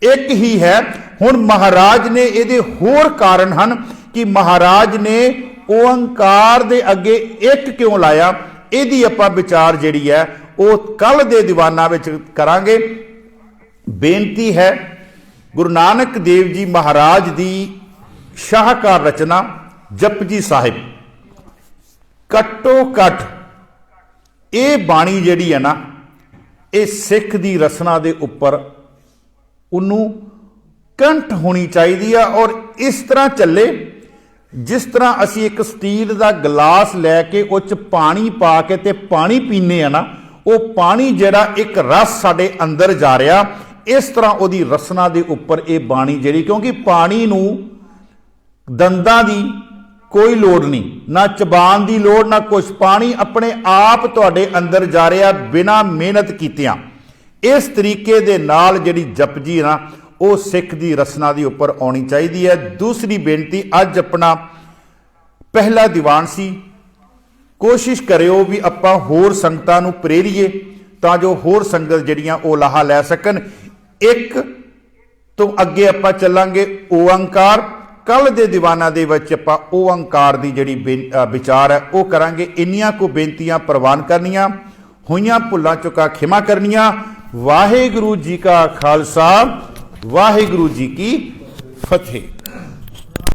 एक ही है। हुण महाराज ने ये होर कारण हन कि महाराज ने ओंकार दे अगे एक क्यों लाया। इहदी आपां विचार जिहड़ी है वो कल दे दीवाना विच करांगे। बेनती है, गुरु नानक देव जी महाराज दी शाहकार रचना जपजी साहिब, घट्टो घट ये बाणी जिहड़ी है ना, ये सिख दी रसना दे उपर उन्नू कंठ होनी चाहिए। और इस तरह चले जिस तरह असी एक स्टील का गिलास लैके उस पानी पा के ते पानी पीने ना, वो पानी जिहड़ा एक रस साडे अंदर जा रहा, इस तरह उहदी रसना दे उपर ये बाणी जिहड़ी, क्योंकि पानी नू दंदां दी कोई लोड़ नहीं, ना चबान की लोड़ ना कुछ, पानी अपने आप तुहाडे अंदर जा रहा बिना मेहनत कीतियां। इस तरीके दे नाल जिहड़ी जपजी ना वो सिख दी रसना दी उपर आनी चाहिए है। दूसरी बेनती, अज अपना पहला दीवान सी, कोशिश करियो भी आपां होर संगतां नूं प्रेरीए तां जो होर संगत जिहड़ियां वो लाहा लै सकन। एक तो अगे आपां चलांगे ओंकार, कल दे दीवाना दे विच आपां ओंकार दी जिहड़ी विचार है वो करांगे। इन्नियां को बेनतियां प्रवान करनियां, होइयां भुल्लां चुका खिमा करनियां। वाहिगुरू जी का खालसा, वाहिगुरू जी की फतेह।